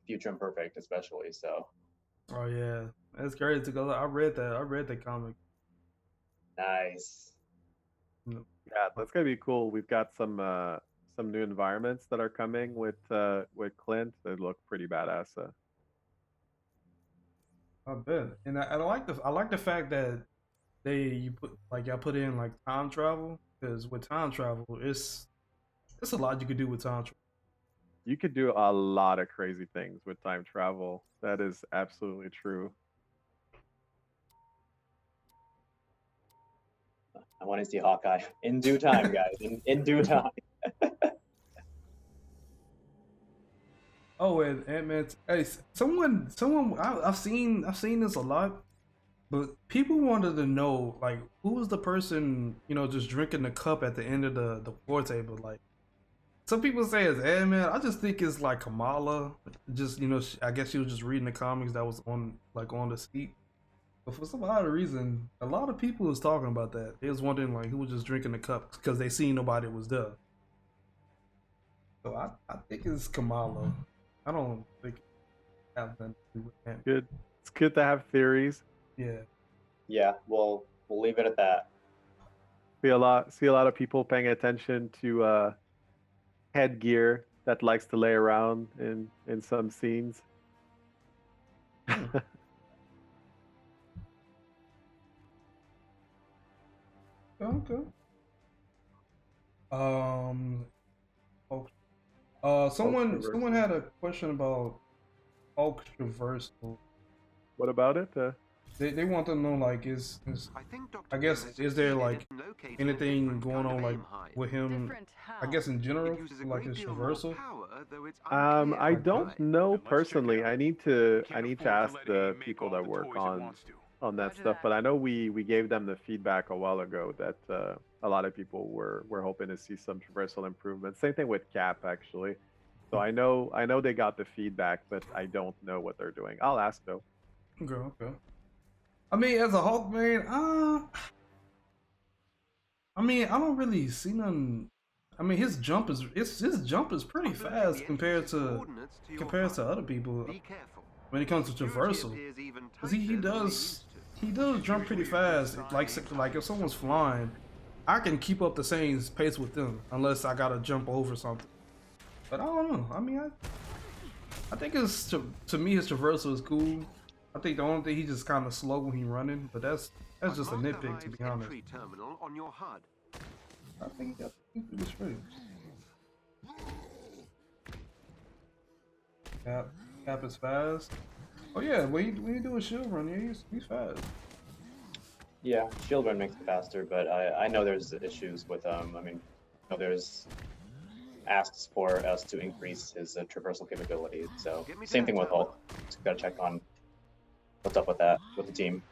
Future Imperfect, especially. So. Oh yeah, that's crazy because I read that comic. Nice. Yeah, that's gonna be cool. We've got some new environments that are coming with Clint. They look pretty badass. I bet, and I like the fact that y'all put in like time travel, because with time travel it's a lot you could do with time travel. You could do a lot of crazy things with time travel. That is absolutely true. I want to see Hawkeye in due time, guys. In due time. Oh, and Ant-Man. Hey, someone, I've seen this a lot, but people wanted to know, like, who was the person, you know, just drinking the cup at the end of the floor table. Like, some people say it's Ant-Man. I just think it's like Kamala. Just, you know, I guess she was just reading the comics that was on the seat. But for some odd reason, a lot of people was talking about that. They was wondering like who was just drinking the cup because they seen nobody was there. So I think it's Kamala. I don't think it has nothing to do with him. Good. It's good to have theories. Yeah. Yeah, we'll leave it at that. See a lot of people paying attention to headgear that likes to lay around in some scenes. Okay. Someone had a question about Hulk Traversal. What about it? They want to know like I guess is there like anything going on like with him? I guess in general, like his traversal. I don't know personally. I need to ask the people that work on that stuff. But I know we gave them the feedback a while ago that a lot of people were hoping to see some traversal improvements. Same thing with Cap actually. So I know they got the feedback, but I don't know what they're doing. I'll ask though. Okay. I mean, as a Hulk man, I mean, I don't really see none. I mean, his jump is pretty fast compared to other people when it comes to traversal. Cause he does jump pretty fast. Like if someone's flying, I can keep up the same pace with them unless I gotta jump over something. But I don't know. I mean, I think to me his traversal is cool. I think the only thing he's just kind of slow when he's running, but that's just a nitpick to be honest. I think he's straight. Cap is fast. Oh yeah, when you do a shield run, yeah, he's fast. Yeah, shield run makes it faster, but I know there's issues with I mean, you know, there's asks for us to increase his traversal capability. So same thing with Hulk. Just gotta check on what's up with that with the team.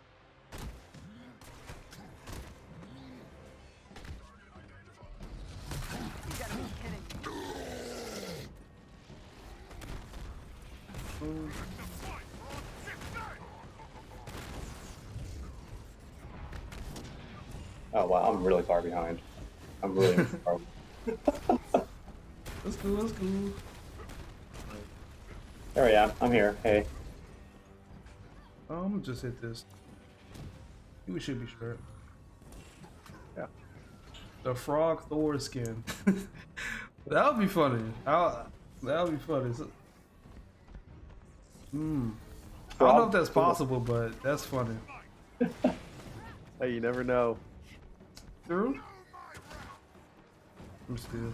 Oh wow, I'm really far behind. I'm really far. That's cool. There I am. I'm here. Hey. I'm gonna just hit this. We should be sure. Yeah. The frog Thor skin. That would be funny. That would be funny. I don't know if that's possible, but that's funny. Hey, you never know. True. I'm still.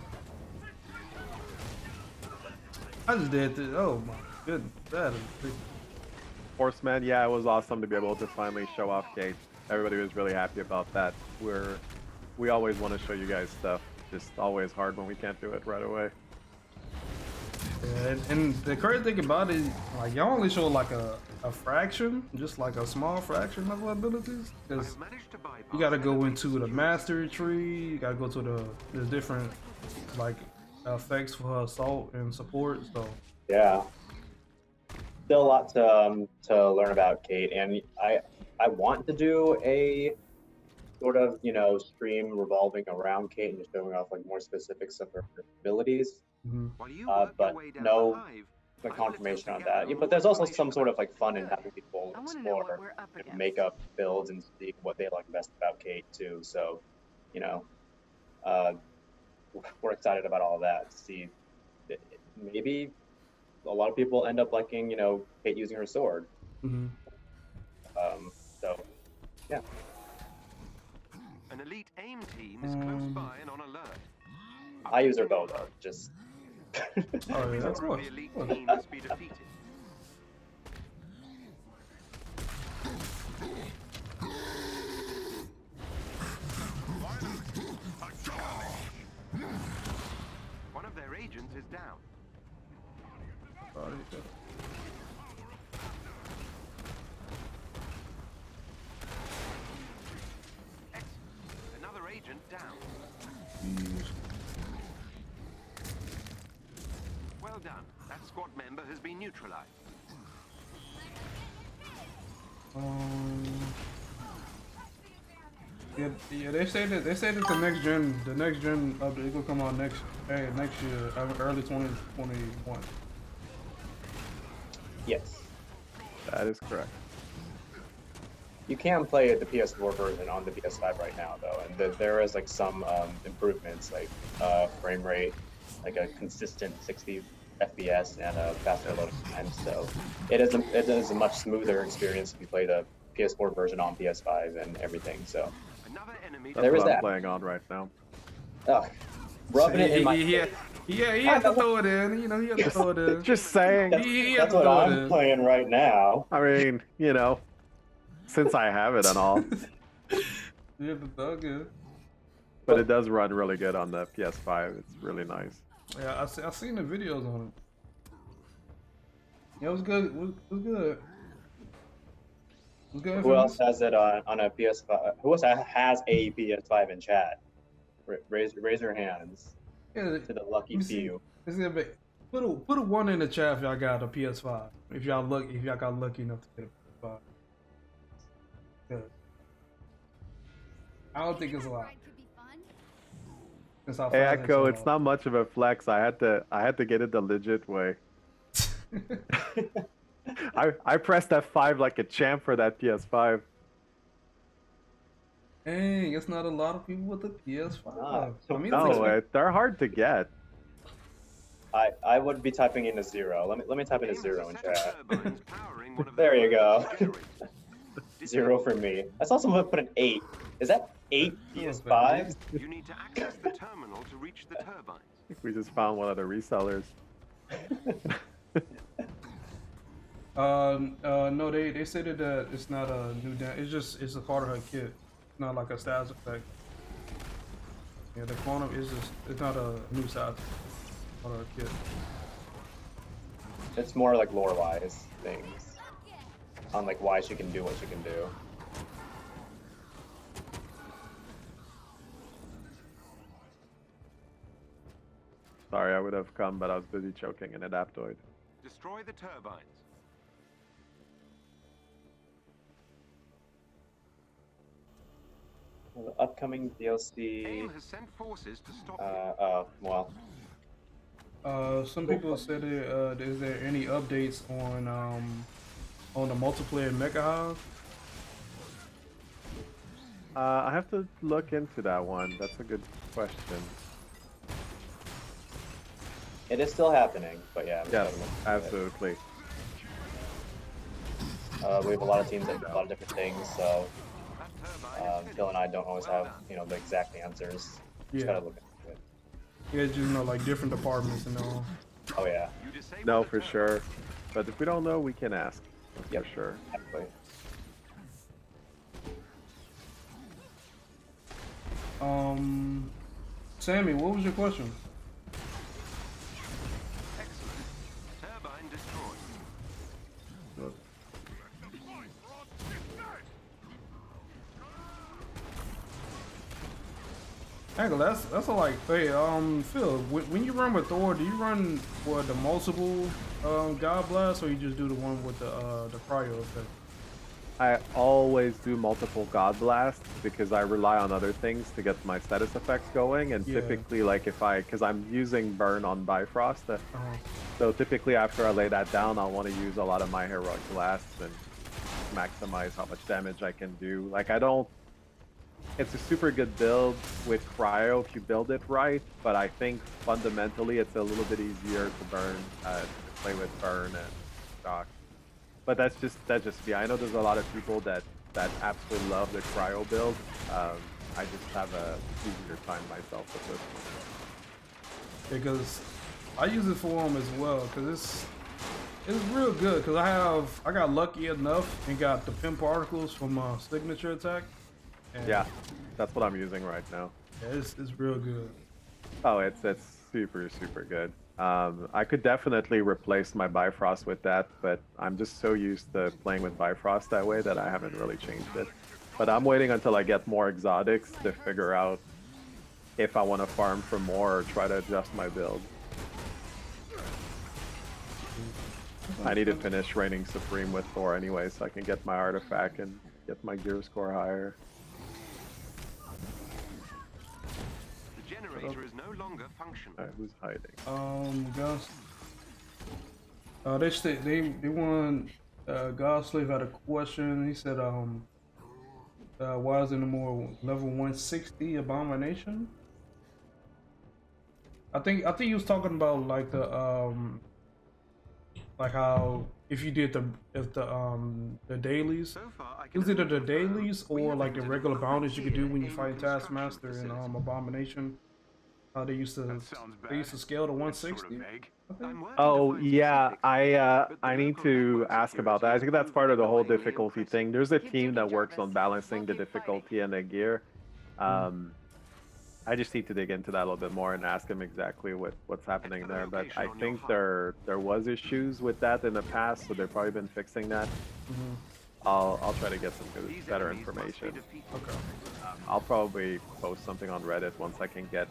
I just did this. Oh my goodness. That is Horseman, yeah, it was awesome to be able to finally show off Kate. Everybody was really happy about that. We always want to show you guys stuff. Just always hard when we can't do it right away. Yeah, and the crazy thing about it, like y'all only show like a fraction, just like a small fraction of our abilities. Because you gotta go into the mastery tree, you gotta go to the different like effects for assault and support. So yeah, still a lot to learn about Kate, and I want to do a sort of, you know, stream revolving around Kate and just showing off like more specifics of her abilities. But no confirmation on that. Yeah, but there's also some sort of like fun in having people explore and make up builds and see what they like best about Kate too. So, you know, we're excited about all of that. See, maybe a lot of people end up liking, you know, Kate using her sword. So, yeah. An elite aim team is close by and on alert. I use her bow though, just. Oh yeah, that's cool. The elite team must be defeated. Another agent down. Well done. That squad member has been neutralized. Yeah, they say that the next gen update will come out next year, early 2021. Yes. That is correct. You can play the PS4 version on the PS5 right now, though, and there is like some improvements, like frame rate, like a consistent 60 FPS and a faster loading time. So it is a much smoother experience if you play the PS4 version on PS5 and everything. So Another enemy. That's what I'm playing on right now. Ugh, rubbing it in my face. Yeah, he had to throw it in. You know, he had to throw it in. Just saying. That's what I'm playing right now. I mean, you know, since I have it and all. You have to throw it in. But it does run really good on the PS5. It's really nice. Yeah, I've seen the videos on it. Yeah, it was good. It was good. Who else has it on a PS5? Who else has a PS5 in chat? Raise your hands. Yeah, to the lucky few. Put a 1 in the chat if y'all got a PS5. If y'all got lucky enough to get a PS5. Yeah. I don't think it's a lot. Hey Echo, it's not much of a flex. I had to get it the legit way. I pressed F5 like a champ for that PS5. Dang, it's not a lot of people with a PS5. They're hard to get. I would be typing in a 0. Let me type in a 0 in chat. There you go. 0 for me. I saw someone put an 8. Is that 8 PS5s? You need to access the terminal to reach the turbines. I think we just found one of the resellers. No, they said that it's not a new it's a part of her kit. It's not like a status effect. Yeah, the quantum it's not a new status part of her kit. It's more like lore-wise things on like why she can do what she can do. Sorry, I would have come, but I was busy choking an Adaptoid. Destroy the turbines. The upcoming DLC. AIM has sent forces to stop well. Some people said is there any updates on the multiplayer Mecha Hive? I have to look into that one. That's a good question. It is still happening, but yeah. Yes, absolutely. We have a lot of teams that do a lot of different things, so Phil and I don't always have, the exact answers. Just gotta look into it. Yeah, just like different departments and all. Oh yeah. No, for sure. But if we don't know, we can ask. For sure. Exactly. Sammy, what was your question? Turbine destroyed. Angle, that's a like, hey, Phil, when you run with Thor, do you run for the multiple God Blast, or you just do the one with the cryo effect? I always do multiple God Blasts because I rely on other things to get my status effects going, and typically, like because I'm using Burn on Bifrost, so typically after I lay that down, I want to use a lot of my heroic blasts and maximize how much damage I can do. Like it's a super good build with cryo if you build it right, but I think fundamentally it's a little bit easier to burn, to play with burn and shock. But that's just me. I know there's a lot of people that absolutely love the cryo build. I just have a easier time myself with this. Because I use it for them as well, because it's real good. Because I got lucky enough and got the pin particles from my signature attack. And yeah, that's what I'm using right now. Yeah, it's real good. Oh, it's super good. I could definitely replace my Bifrost with that, but I'm just so used to playing with Bifrost that way that I haven't really changed it. But I'm waiting until I get more exotics to figure out if I want to farm for more or try to adjust my build. I need to finish reigning supreme with Thor anyway, so I can get my artifact and get my gear score higher. The generator is no longer functional. Who's hiding? Gus. They want. Godslave had a question. He said, why is there no more level 160 abomination? I think he was talking about like the like how if you did the dailies, So far, I it can was either only the confirm dailies we or have like the entered regular a bounties you could do when you frontier fight in construction Taskmaster and facility. Abomination. How they used to scale to 160. I'm working to Oh find yeah, specifics, but the I need local to network ask about that. security I is think that's part of the whole overwhelmingly difficulty impressive. thing. There's a Keep team that digging, works on Jarvis. balancing We'll the keep difficulty and the gear. I just need to dig into that a little bit more and ask him exactly what's happening there. But I think there was issues with that in the past, so they've probably been fixing that. I'll try to get some better information. Okay. I'll probably post something on Reddit once I can get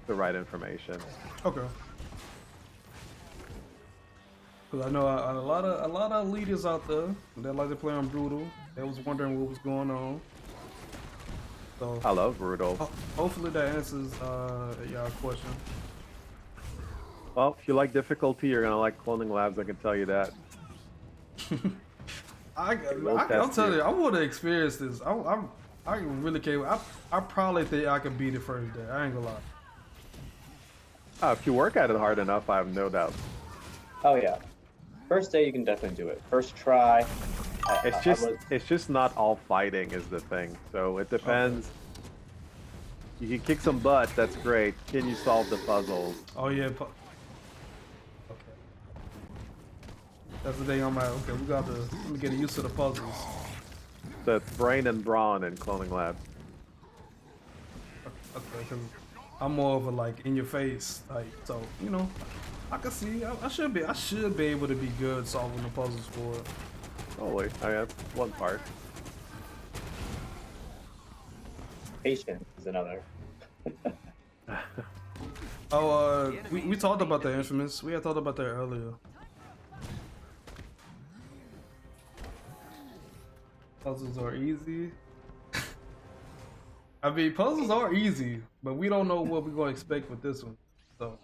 the right information. Okay. Because I know a lot of leaders out there that like to play on brutal. They was wondering what was going on. So I love brutal. hopefully that answers y'all question. Well, if you like difficulty, you're gonna like Cloning Labs. I can tell you that. I'm telling you, I want to experience this. I really can't. I probably think I can beat it first day. I ain't gonna lie. If you work at it hard enough, I have no doubt. Oh yeah, first day you can definitely do it. First try. It's just not all fighting is the thing. So it depends. Okay. You can kick some butt. That's great. Can you solve the puzzles? Oh yeah. Okay. That's the thing on my. Okay, we got to let me get used to the puzzles. So it's brain and brawn in Cloning Labs. Okay, because I'm more of a like in your face type. So you know, I can see. I should be able to be good solving the puzzles for it. Holy, that's one part. Patience is another. We talked about the Infamous. We had talked about that earlier. Puzzles are easy. I mean, puzzles are easy, but we don't know what we're gonna expect with this one. So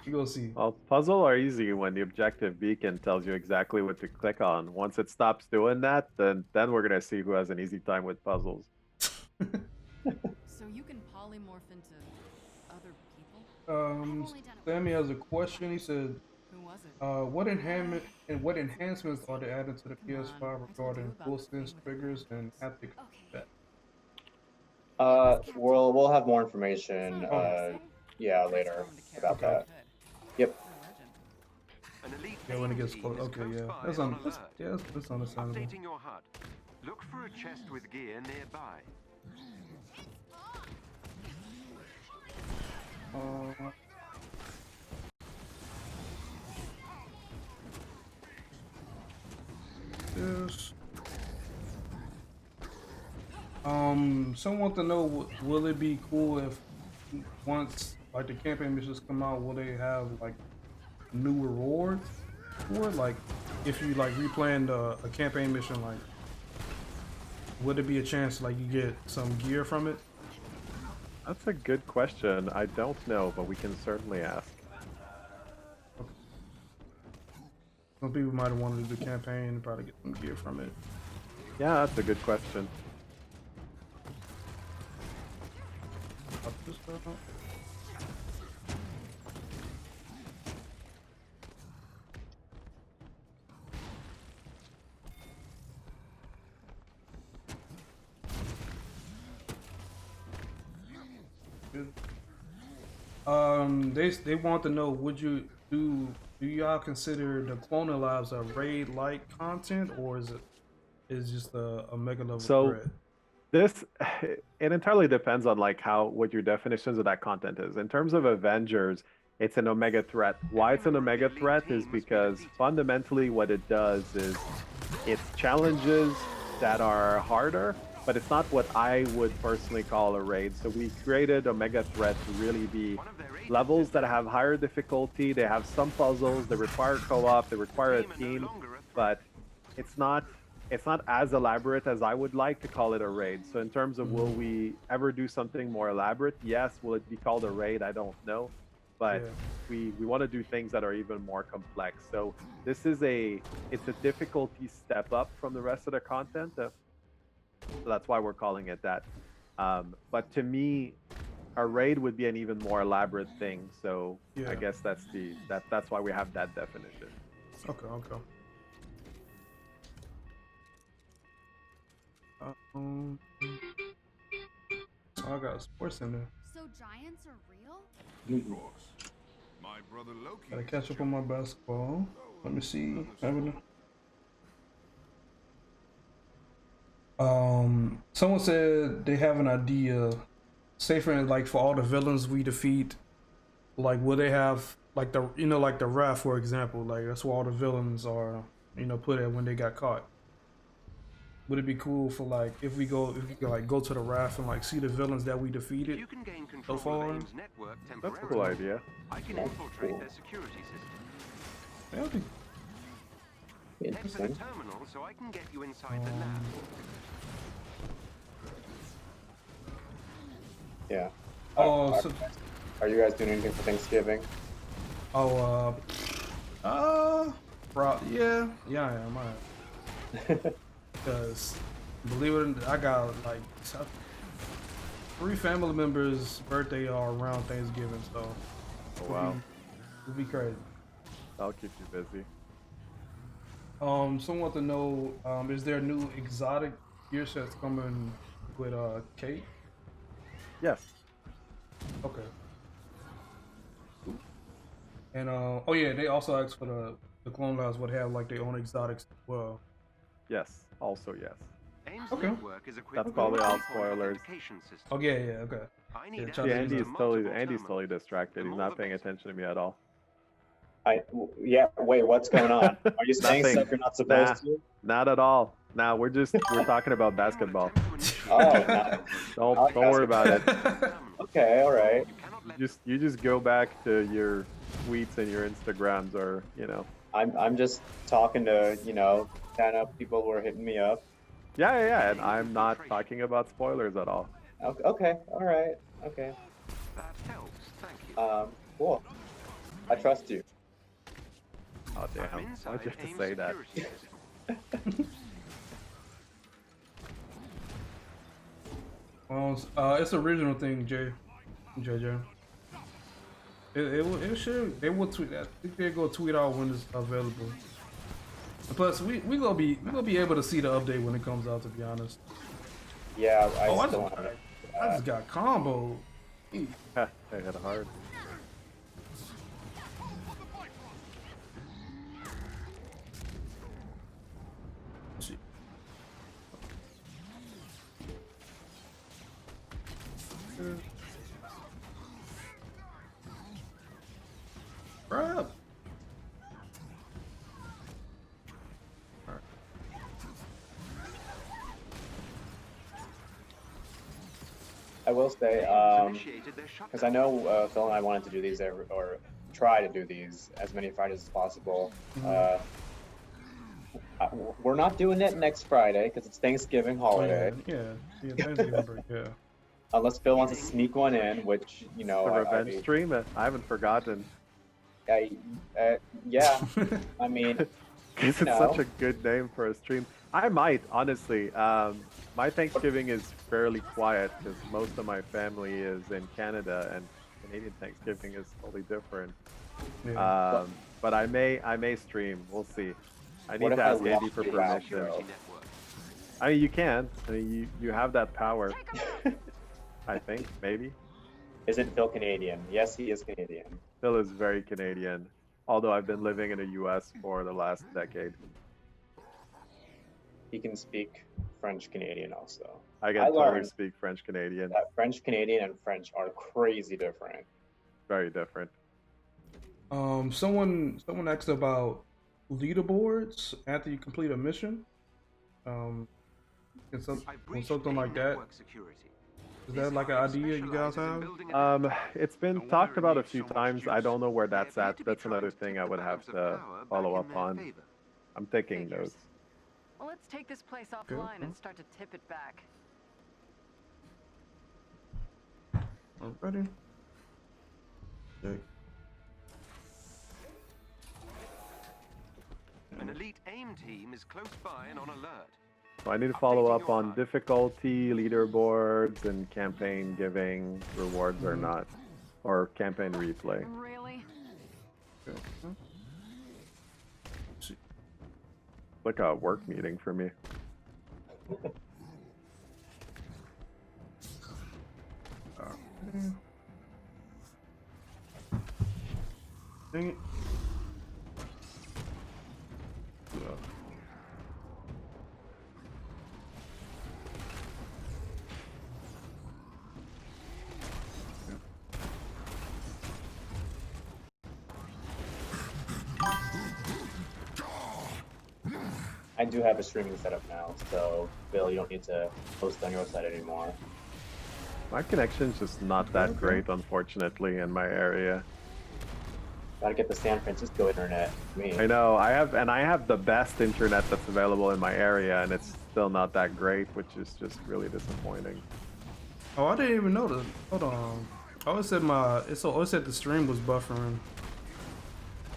you gonna see. Well, puzzle are easy when the objective beacon tells you exactly what to click on. Once it stops doing that, then we're gonna see who has an easy time with puzzles. So you can polymorph into other people? Sammy has a question. He said, Who was it? what enhancements are they added to the PS5 regarding full sense triggers and haptic feedback? We'll have more information. Yeah, later about that. Yep. Yeah, when it gets close. Okay, yeah. That's understandable. Updating your HUD. Look for a chest with gear nearby. Yes. Someone wants to know, will it be cool if once like the campaign missions come out, will they have like new rewards for it? Like if you like replaying a campaign mission, like would there be a chance like you get some gear from it? That's a good question. I don't know, but we can certainly ask. Okay. Some people might have wanted to do the campaign and probably get some gear from it. Yeah, that's a good question. They want to know, would you do y'all consider the Cloning Labs a raid like content, or is it just a mega level threat? This it entirely depends on like what your definitions of that content is. In terms of Avengers, it's an omega threat. Why it's an omega threat is because fundamentally what it does is it's challenges that are harder, but it's not what I would personally call a raid. So we created omega threat to really be levels that have higher difficulty. They have some puzzles, they require co-op, they require a team, but it's not as elaborate as I would like to call it a raid. So in terms of will we ever do something more elaborate? Yes. Will it be called a raid? I don't know. But we want to do things that are even more complex. So this is it's a difficulty step up from the rest of the content. So that's why we're calling it that. But to me, a raid would be an even more elaborate thing. So I guess that's why we have that definition. Okay. I got a sports in there. So giants are real? My brother Loki. Gotta catch up on my basketball. Let me see. Someone said they have an idea. Say for like for all the villains we defeat, like will they have like the like the ref for example, like that's where all the villains are put at when they got caught. Would it be cool for like if we could like go to the raft and like see the villains that we defeated You can gain control so far? of AIM's network That's a cool idea. I can infiltrate their security system. That would be Head for the Interesting. terminal so I can get you inside the lab. Yeah. Oh, so, Are you guys doing anything for Thanksgiving? bro, yeah, I am. Because believe it or not, I got like 3 family members' birthday are around Thanksgiving, so Oh, wow. it'll be crazy. That'll keep you busy. Someone want to know, is there new exotic gear sets coming with Kate? Yes. Okay. And oh yeah, they also asked for the Clone Labs would have like their own exotics as well. Yes. Also yes. AIM's Okay. network is equipped That's probably with all a spoilers. authentication system. Oh yeah, okay. I need Yeah, Yeah, access to multiple Andy's totally terminals. distracted. He's not paying attention to me at all. Wait, what's going on? Are you saying Nothing. stuff you're not supposed to? Not at all. Now we're talking about basketball. Oh, Don't worry about it. okay, all right. You just go back to your tweets and your Instagrams, or I'm just talking to kind of people who are hitting me up. Yeah, and I'm not talking about spoilers at all. Okay, all right, okay. That helps, thank you. Cool. I trust you. Oh damn! I'm Why'd inside you have to AIM's say that? security system. Well, it's an original thing, JJ. It should. They will tweet that. I think they're gonna tweet out when it's available. And plus, we gonna be able to see the update when it comes out. To be honest. Yeah, I just got combo. I hit hard. Bruh. I will say, because I know Phil and I wanted to do these or try to do these as many Fridays as possible. We're not doing it next Friday because it's Thanksgiving holiday. Yeah, Thanksgiving break, yeah. Unless Phil wants to sneak one in, which The revenge stream. I haven't forgotten. Yeah, I mean, It's such a good name for a stream. I might, honestly. My Thanksgiving is fairly quiet because most of my family is in Canada, and Canadian Thanksgiving is totally different. Yeah. But I may stream. We'll see. I need What to if I ask Andy walk for you out, permission. bro? I mean, you can. I mean, you have that power. I think, maybe. Isn't Phil Canadian? Yes, he is Canadian. Phil is very Canadian, although I've been living in the US for the last decade. he can speak French Canadian also. I can I totally learned speak French Canadian. that French Canadian and French are crazy different. Very different. Someone asked about leaderboards after you complete a mission. It's something like that. Is that like an idea you guys have? It's been talked about a few times. I don't know where that's at. That's another thing I would have to follow up on. I'm taking notes. Well, let's take this place offline and start to tip it back. Alrighty. Okay. An elite AIM team is close by and on alert. So I need to follow up on difficulty, leaderboards, and campaign giving rewards or not, or campaign replay. Really? Okay. Like a work meeting for me. Dang it. I do have a streaming setup now, so Bill, you don't need to post on your side anymore. My connection's just not that great, unfortunately, in my area. Gotta get the San Francisco internet. I know. I have the best internet that's available in my area, and it's still not that great, which is just really disappointing. Oh, I didn't even know that. Hold on. I always said the stream was buffering.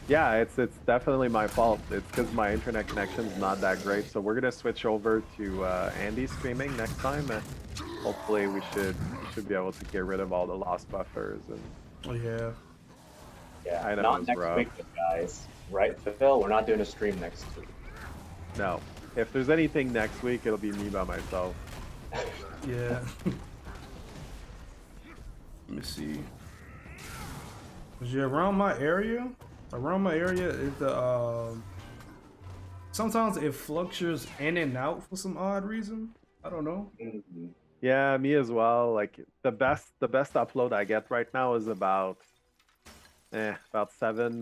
Yeah, it's definitely my fault. It's because my internet connection's not that great. So we're gonna switch over to Andy streaming next time, and hopefully we should be able to get rid of all the lost buffers. And oh yeah. Yeah, I know not it's next rough. week, guys. Right, Phil? We're not doing a stream next week. No, if there's anything next week, it'll be me by myself. Yeah. Let me see. Yeah, around my area is the sometimes it fluctuates in and out for some odd reason. I don't know. Mm-hmm. Yeah, me as well. Like the best upload I get right now is about 7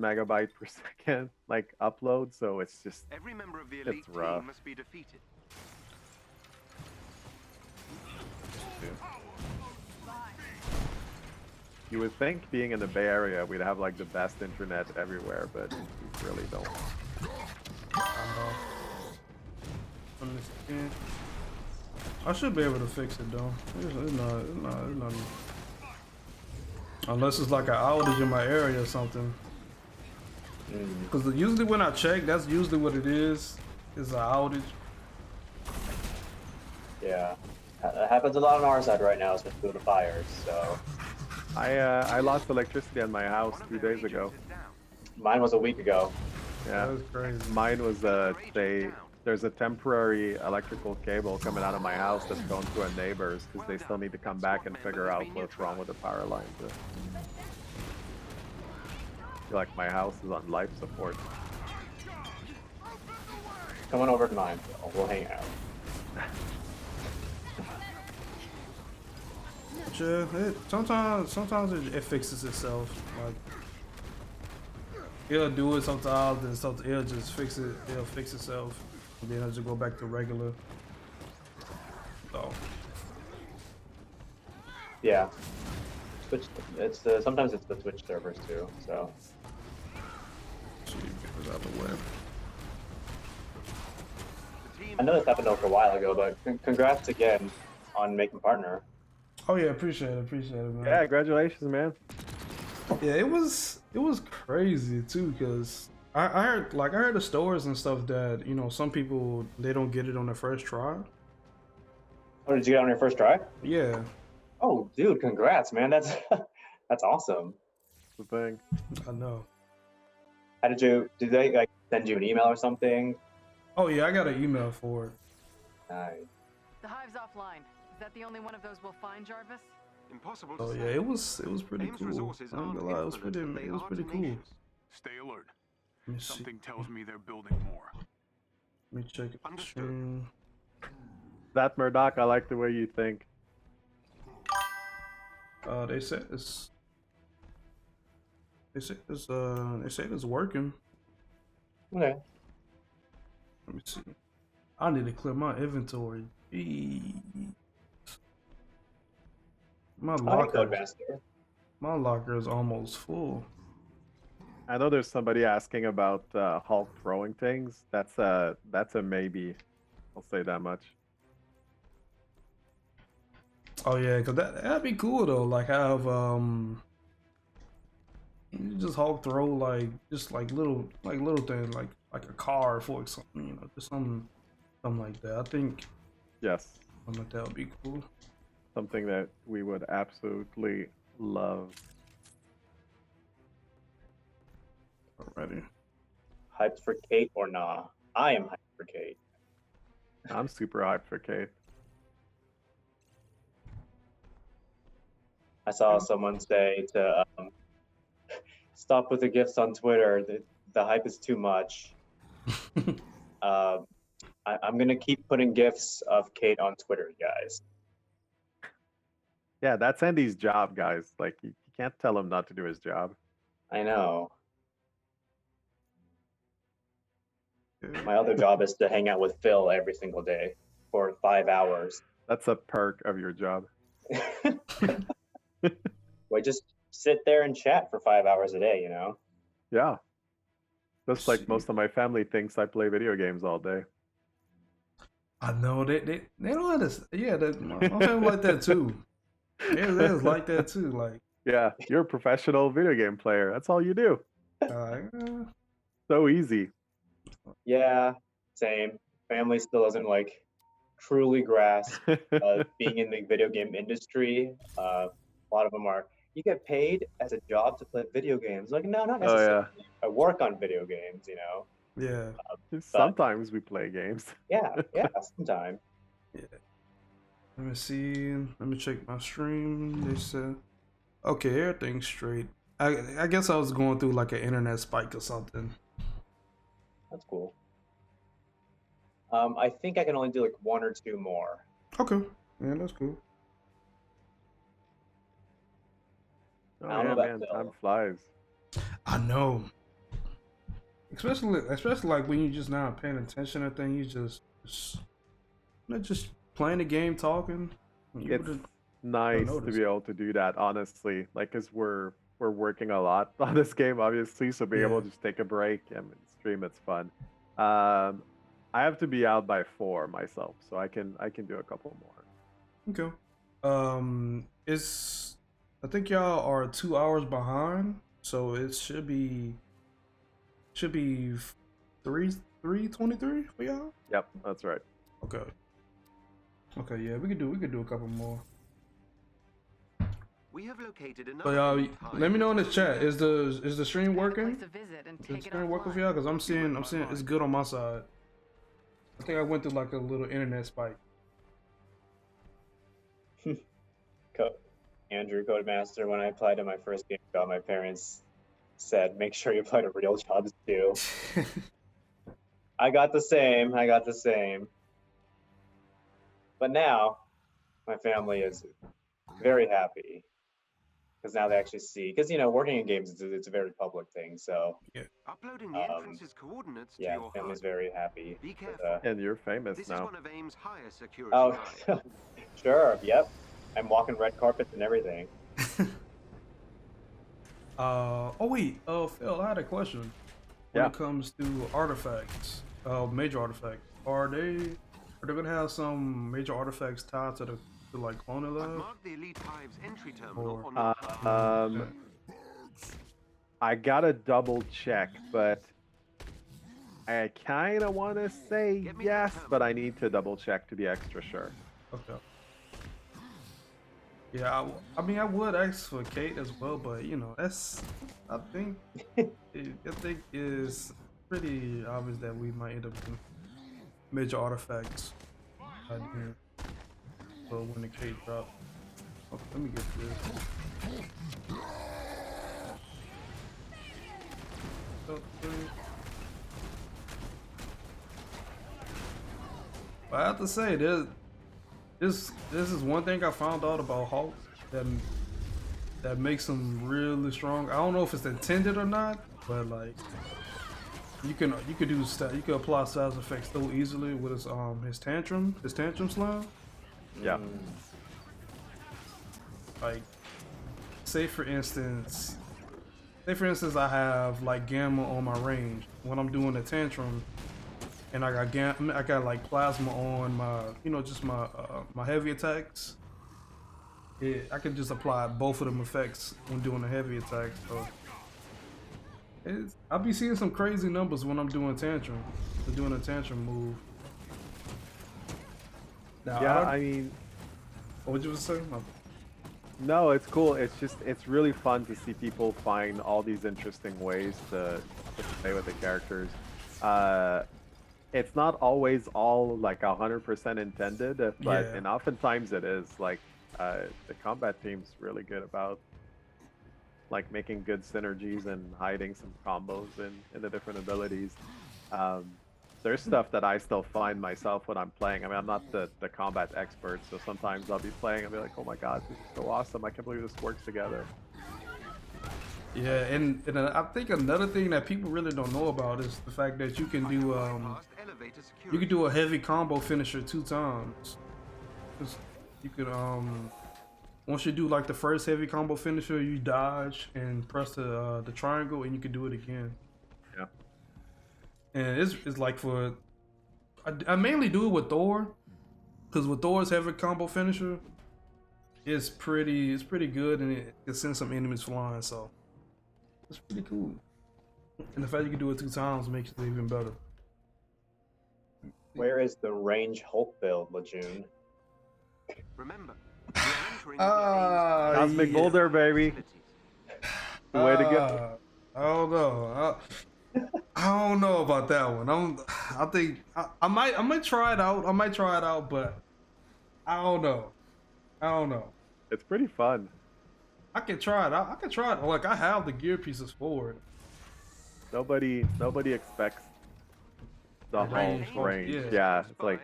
megabytes per second, like upload. So it's just Every member of the elite rough. team must be defeated. You would think being in the Bay Area, we'd have like the best internet everywhere, but we really don't. I should be able to fix it though. It's not. Unless it's like an outage in my area or something. Because usually when I check, that's usually what it is an outage. Yeah, that happens a lot on our side right now, especially with the fires. So I lost electricity on my house 2 days ago. mine was a week ago. Yeah, That was crazy. mine was there's a temporary electrical cable coming out of my house that's going to a neighbor's because they still need to come back and figure out what's wrong with the power lines. I feel like my house is on life support. Coming over to mine, Phil. We'll hang out. Yeah, sometimes it fixes itself. Like it'll do it sometimes, and sometimes it'll just fix it. It'll fix itself, and then it'll just go back to regular. So Yeah. Twitch. It's sometimes it's the Twitch servers too. So see, get it out of the way. I know this happened over a while ago, but congrats again on making partner. Oh yeah, appreciate it, man. Yeah, congratulations, man. Yeah, it was crazy too, cause I heard the stories and stuff that some people they don't get it on their first try. Oh, did you get it on your first try? Yeah. Oh, dude, congrats, man. That's that's awesome. The thing. I know. How did they like send you an email or something? Oh yeah, I got an email for it. Nice. The hive's offline. Is that the only one of those we'll find, Jarvis? Impossible to Oh say. yeah, it was pretty AIM's cool. resources I ain't aren't gonna lie, it was infinite, but they are pretty cool. tenacious. Stay alert. Let me see. Something tells me they're building more. Let me check it. Understood. Stream. That Murdoch, I like the way you think. They said it's. They say it's working. Okay. Let me see. I need to clear my inventory. Jeez. My locker is almost full. I know there's somebody asking about Hulk throwing things. That's a maybe. I'll say that much. Oh yeah, cause that'd be cool though. Like have you just Hulk throw like just like little things like a car for something, you know, just something like that. I think yes, something like that would be cool. Something that we would absolutely love. Alrighty. Hyped for Kate or nah? I am hyped for Kate. I'm super hyped for Kate. I saw someone say to stop with the gifts on Twitter. The hype is too much. I'm gonna keep putting gifs of Kate on Twitter, guys. Yeah, that's Andy's job, guys. Like you can't tell him not to do his job. I know. My other job is to hang out with Phil every single day for 5 hours. That's a perk of your job. We just sit there and chat for 5 hours a day, you know? Yeah. Just like most of my family thinks I play video games all day. I know they don't understand. Yeah, my family like that too. They're like that too. Like yeah, you're a professional video game player. That's all you do. So easy. Yeah, same. Family still doesn't like truly grasp being in the video game industry. A lot of them are, you get paid as a job to play video games. Like, no, not necessarily. Oh, yeah. I work on video games, you know? Yeah. Sometimes we play games. Yeah, sometimes. Yeah. Let me see. Let me check my stream. They said, okay, everything's straight. I guess I was going through like an internet spike or something. That's cool. I think I can only do like 1 or 2 more. Okay. Yeah, that's cool. Oh yeah, man, time flies. I know. Especially like when you're just not paying attention to things, you just playing the game, talking. It's nice to be able to do that, honestly. Like, cause we're working a lot on this game, obviously. So being able to just take a break and stream, it's fun. I have to be out by 4 myself, so I can do a couple more. Okay. I think y'all are 2 hours behind, so it should be 3:23 for y'all. Yep, that's right. Okay. Okay, yeah, we could do a couple more. We have located So y'all, let me know in the chat. Is the stream working? Place to visit and Is take the it stream working for y'all? Cause I'm seeing it's good on my side. I think I went through like a little internet spike. Andrew, Codemaster, when I applied to my first game job, my parents said, make sure you apply to real jobs too. I got the same. But now, my family is very happy. Because now they actually see, because, you know, working in games, it's a very public thing, so. Yeah. Uploading the entrance's coordinates to your family's HUD. very happy. Be careful. And you're famous this now. Is one of AIM's higher security Oh, sure, yep. I'm walking red carpets and everything. Oh wait, Phil, I had a question. When it comes to artifacts, major artifacts, are they gonna have some major artifacts tied to like Clone Lab? Mark the Elite Hive's entry terminal on your HUD. I gotta double check, but I kind of want to say yes, but I need to double check to be extra sure. Okay. Yeah, I mean, I would ask for Kate as well, but you know, I think is pretty obvious that we might end up with major artifacts. So when the Kate drop, okay, let me get this. But I have to say, this is one thing I found out about Hulk that makes him really strong. I don't know if it's intended or not, but like you can apply status effects so easily with his tantrum slam. Yeah. Like say for instance I have like gamma on my range when I'm doing a tantrum, and I got like plasma on my just my heavy attacks. I can just apply both of them effects when doing a heavy attack. So I'll be seeing some crazy numbers when I'm doing tantrum. Doing a tantrum move. Now, yeah, I mean, what would you say? no, it's cool. It's really fun to see people find all these interesting ways to play with the characters. It's not always all like 100% intended, but and oftentimes it is. Like the combat team's really good about like making good synergies and hiding some combos in the different abilities. There's stuff that I still find myself when I'm playing. I mean, I'm not the combat expert, so sometimes I'll be playing and be like, oh my god, this is so awesome. I can't believe this works together. Yeah, and I think another thing that people really don't know about is the fact that you can do a heavy combo finisher 2 times. You could once you do like the first heavy combo finisher, you dodge and press the triangle, and you can do it again. Yeah. And it's like I mainly do it with Thor, because with Thor's heavy combo finisher, it's pretty good, and it can send some enemies flying. So it's pretty cool. And the fact you can do it 2 times makes it even better. Where is the range Hulk build, Lejeune? Remember, Cosmic Boulder, baby. Way to go. I don't know. I don't know about that one. I think I might try it out. But I don't know. It's pretty fun. I can try it out. Like I have the gear pieces for it. Nobody expects the whole range. Yeah, it's like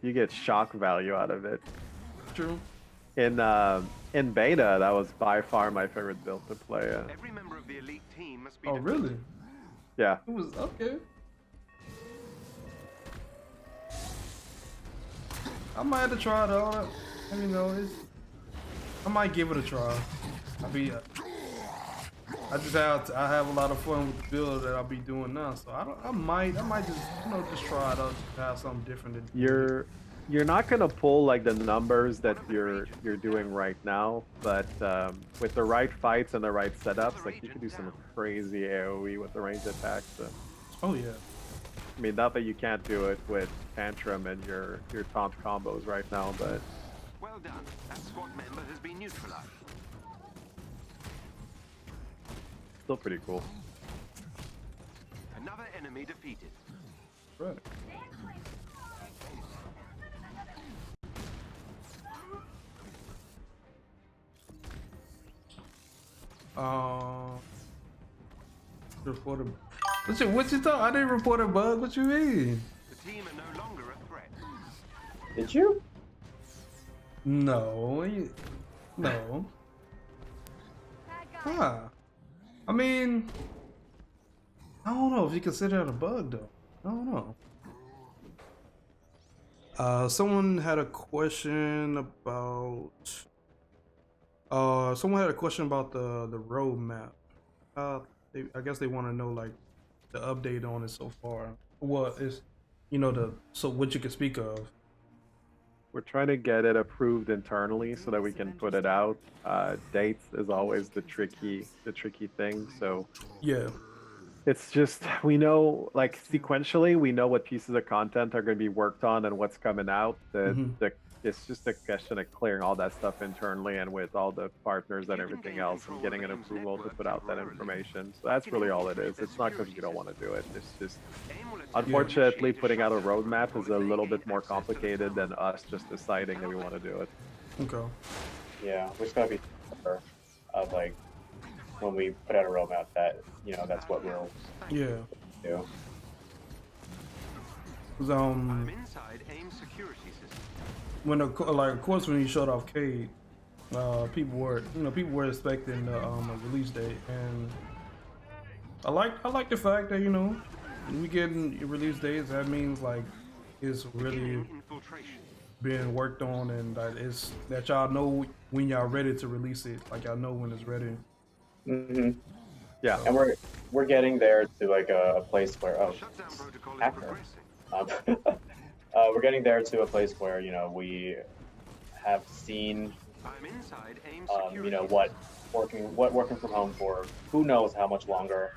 you get shock value out of it. True. In beta, that was by far my favorite build to play. Every member of the elite team must be Oh really? Yeah. It was okay. I might have to try it out. I might give it a try. I have a lot of fun with the build that I'll be doing now, so I might just try it out, just have something different to do. You're not gonna pull like the numbers that you're doing right now, but with the right fights and the right setups, like you can do some crazy AoE with the ranged attacks. So. Oh yeah. I mean, not that you can't do it with Tantrum and your taunt combos right now, but. Well done. That squad member has been neutralized. Still pretty cool. Another enemy defeated. Right. Report a... What you thought? I didn't report a bug. What you mean? The team are no longer a threat. Did you? No. No. Huh. I mean, I don't know if you consider it a bug though. I don't know. Someone had a question about the roadmap. I guess they want to know like the update on it so far. What is, so what you can speak of. We're trying to get it approved internally so that we can put it out. Dates is always the tricky thing. So yeah, it's just we know like sequentially we know what pieces of content are going to be worked on and what's coming out. It's just a question of clearing all that stuff internally and with all the partners and everything else and getting an approval to put out that information. So that's really all it is. It's not because we don't want to do it. It's just, unfortunately, putting out a roadmap is a little bit more complicated than us just deciding that we want to do it. Okay. Yeah, we just gotta be sure of like when we put out a roadmap that that's what we'll do. 'Cause, I'm inside AIM security system. when of course when he showed off Cade, people were expecting a release date, and I like the fact that we getting release dates. That means like it's really Infiltration. being worked on, and that y'all know when y'all ready to release it. Like y'all know when it's ready. Yeah, And we're getting there to like a place where Shutdown protocol is hacker. progressing. We're getting there to a place where we have seen I'm inside AIM you security. know what working from home for who knows how much longer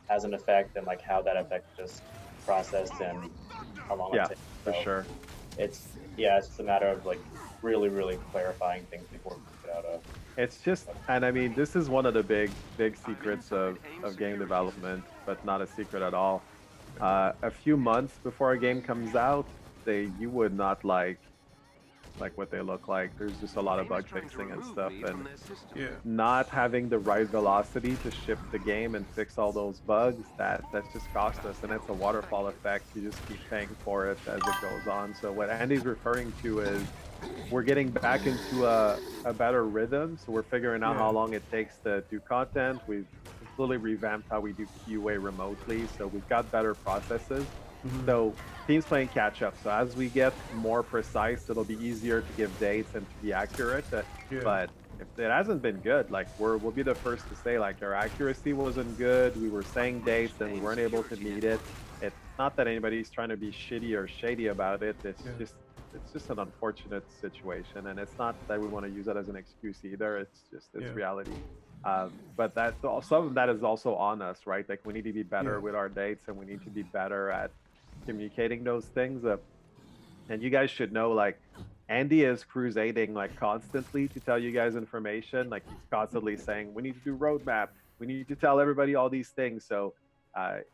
has an effect, and like how that effect is processed and how long it takes. for sure. It's just a matter of like really clarifying things before we get out of. It's just, and I mean, this is one of the big secrets of game development, but not a secret at all. A few months before a game comes out, you would not like what they look like. There's just a lot of bug fixing and stuff, and not having the right velocity to ship the game and fix all those bugs, that's just cost us, and it's a waterfall effect. You just keep paying for it as it goes on. So what Andy's referring to is we're getting back into a better rhythm. So we're figuring out how long it takes to do content. We've completely revamped how we do QA remotely, so we've got better processes. So teams playing catch up. So as we get more precise, it'll be easier to give dates and to be accurate. But if it hasn't been good, like we'll be the first to say like our accuracy wasn't good. We were saying dates and we weren't able to meet it. It's not that anybody's trying to be shitty or shady about it. It's just an unfortunate situation, and it's not that we want to use that as an excuse either. It's just reality. But some of that is also on us, right? Like we need to be better with our dates, and we need to be better at communicating those things. And you guys should know, like Andy is crusading like constantly to tell you guys information. Like he's constantly saying we need to do roadmap, we need to tell everybody all these things. So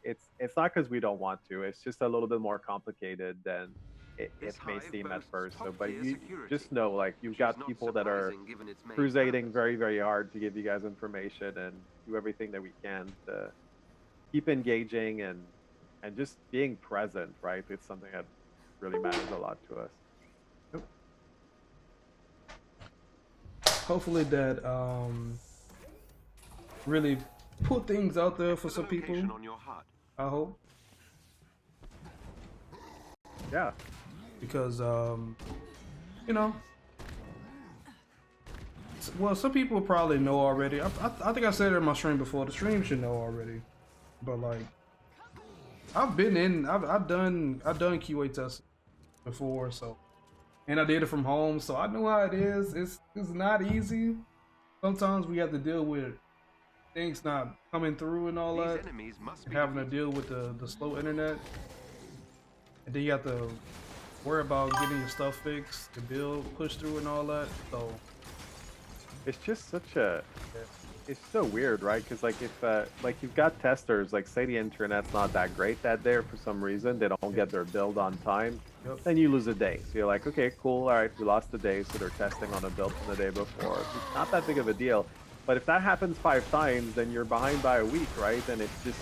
it's not because we don't want to. It's just a little bit more complicated than it may seem at first. So, but you just know, like you've got people that are crusading very hard to give you guys information and do everything that we can to keep engaging and just being present, right? It's something that really matters a lot to us. Hopefully that really put things out there for some people. I hope. Yeah. Because well, some people probably know already. I think I said it in my stream before. The stream should know already, but like I've done QA tests before, so, and I did it from home, so I know how it is. It's not easy. Sometimes we have to deal with things not coming through and all that, and having to deal with the slow internet, and then you have to worry about getting your stuff fixed, the build pushed through and all that. So it's just it's so weird, right? Because like if like you've got testers, like say the internet's not that great that day, or for some reason they don't get their build on time, then you lose a day. So you're like, okay, cool, all right, we lost a day, so they're testing on a build from the day before. It's not that big of a deal. But if that happens 5 times, then you're behind by a week, right? And it's just,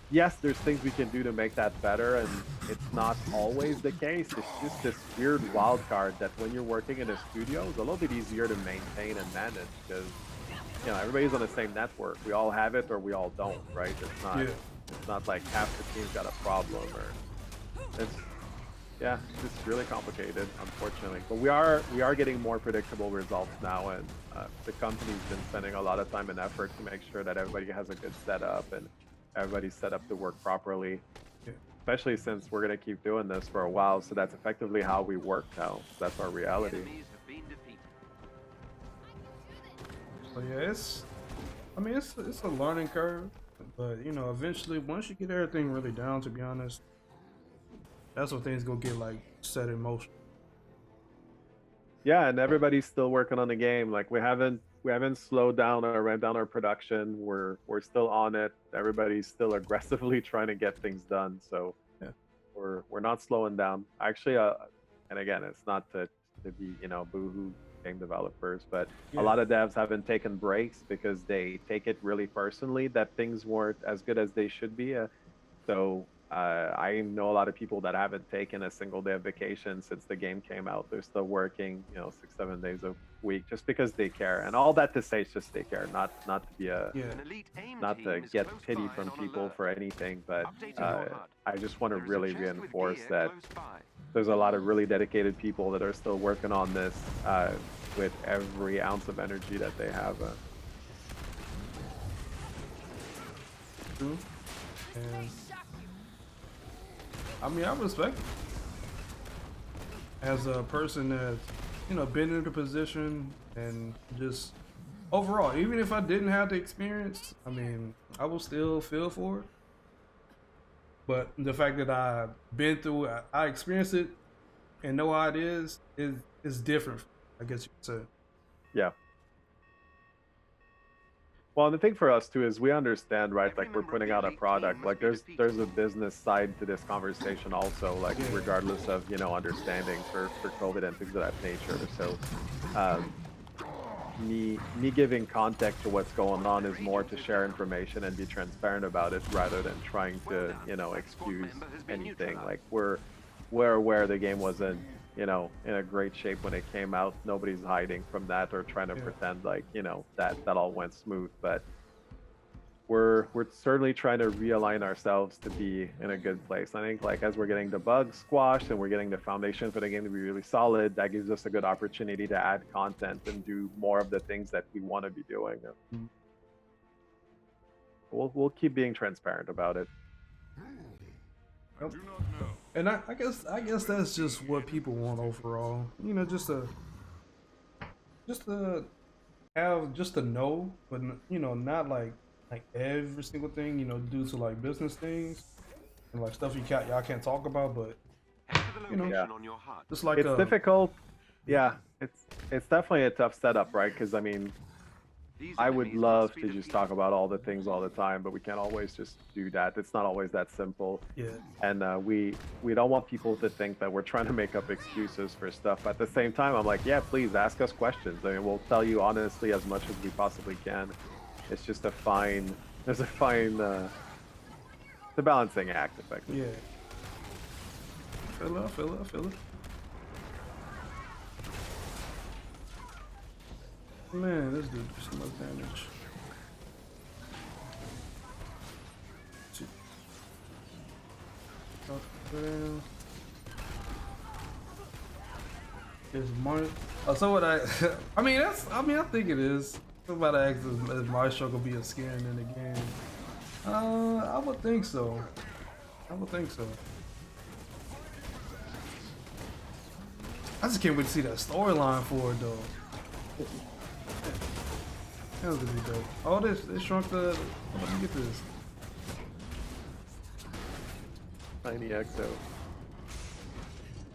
yes, there's things we can do to make that better, and it's not always the case. It's just this weird wild card that when you're working in a studio, it's a little bit easier to maintain and manage because, you know, everybody's on the same network. We all have it or we all don't, right? It's not like half the team's got a problem, or it's really complicated, unfortunately. But we are getting more predictable results now, and the company's been spending a lot of time and effort to make sure that everybody has a good setup and everybody's set up to work properly. Especially since we're gonna keep doing this for a while, so that's effectively how we work now. So that's our reality. So yeah, it's a learning curve, but you know, eventually once you get everything really down, to be honest, that's when things gonna get like set in motion. Yeah, and everybody's still working on the game. Like we haven't slowed down or ramped down our production. We're still on it. Everybody's still aggressively trying to get things done. So we're not slowing down. Actually, and again, it's not to be, you know, boohoo game developers, but a lot of devs haven't taken breaks because they take it really personally that things weren't as good as they should be. So I know a lot of people that haven't taken a single day of vacation since the game came out. They're still working, 6-7 days a week just because they care. And all that to say is just they care, not to be not to get pity from people for anything, but I just want to really reinforce that there's a lot of really dedicated people that are still working on this with every ounce of energy that they have. True. And I mean, I respect it. As a person that's, been in the position and just overall, even if I didn't have the experience, I mean, I will still feel for it. But the fact that I've been through it, I experienced it and know how it is different, I guess you could say. Yeah. Well, the thing for us too is we understand, right? Like we're putting out a product. Like there's a business side to this conversation also. Like regardless of understanding for COVID and things of that nature. So, me giving context to what's going on is more to share information and be transparent about it rather than trying to excuse anything. Like we're aware the game wasn't in a great shape when it came out. Nobody's hiding from that or trying to pretend like that all went smooth, but we're certainly trying to realign ourselves to be in a good place. I think like as we're getting the bugs squashed and we're getting the foundation for the game to be really solid, that gives us a good opportunity to add content and do more of the things that we want to be doing. We'll keep being transparent about it. Yep. And I guess that's just what people want overall. Just to have just to know, but not like every single thing, due to like business things and like stuff y'all can't talk about, but just like it's difficult. Yeah, it's definitely a tough setup, right? Because I mean, I would love to just talk about all the things all the time, but we can't always just do that. It's not always that simple. Yeah. And we don't want people to think that we're trying to make up excuses for stuff. At the same time, I'm like, yeah, please ask us questions. I mean, we'll tell you honestly as much as we possibly can. It's just the balancing act, effectively. Yeah. Feel it. Man, this dude does so much damage. Is money? Oh, so what I think it is. Somebody asked if Maestro gonna be a skin in the game. I would think so. I just can't wait to see that storyline for it though. That was gonna be dope. Oh, they shrunk the. Oh, let me get this. Tiny Exo.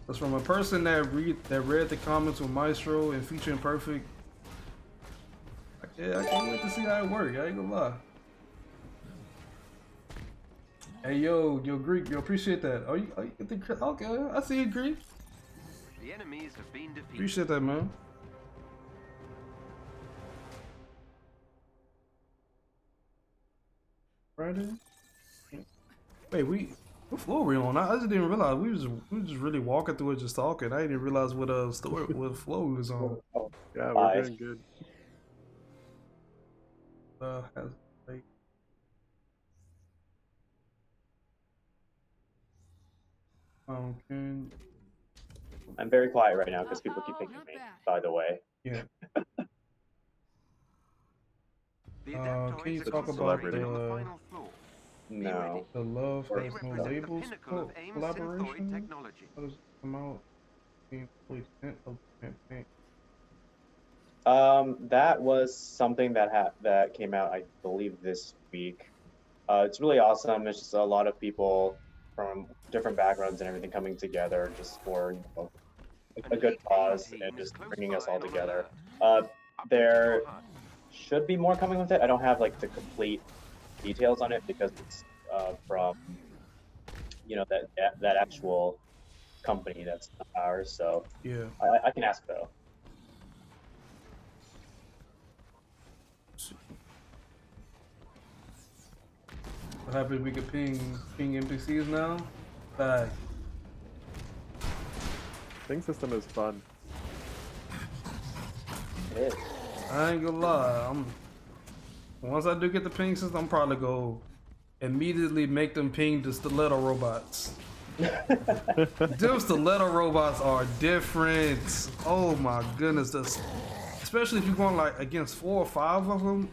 That's from a person that read the comments with Maestro and feature Imperfect. I can't wait to see how it works. I ain't gonna lie. Hey yo, Greek, yo, appreciate that. Oh, you get the okay? I see you, Greek. The enemies have been defeated. Appreciate that, man. Right in. Wait, what floor are we on? I just didn't realize we were just really walking through it, just talking. I didn't realize what floor we was on. Yeah, we're doing good. I'm very quiet right now because people keep picking me. By the way. Yeah. Can you talk about the No. The Love Has No Labels collaboration? How does it come out? That was something that came out, I believe, this week. It's really awesome. It's just a lot of people from different backgrounds and everything coming together just for a good cause and just bringing us all together. There should be more coming with it. I don't have like the complete details on it because it's from that actual company that's not ours. So yeah, I can ask though. happy we could ping NPCs now. Back. Ping system is fun. It is. I ain't gonna lie. Once I do get the ping system, I'm probably go immediately make them ping the stiletto robots. Them stiletto robots are different. Oh my goodness, especially if you're going like against 4 or 5 of them.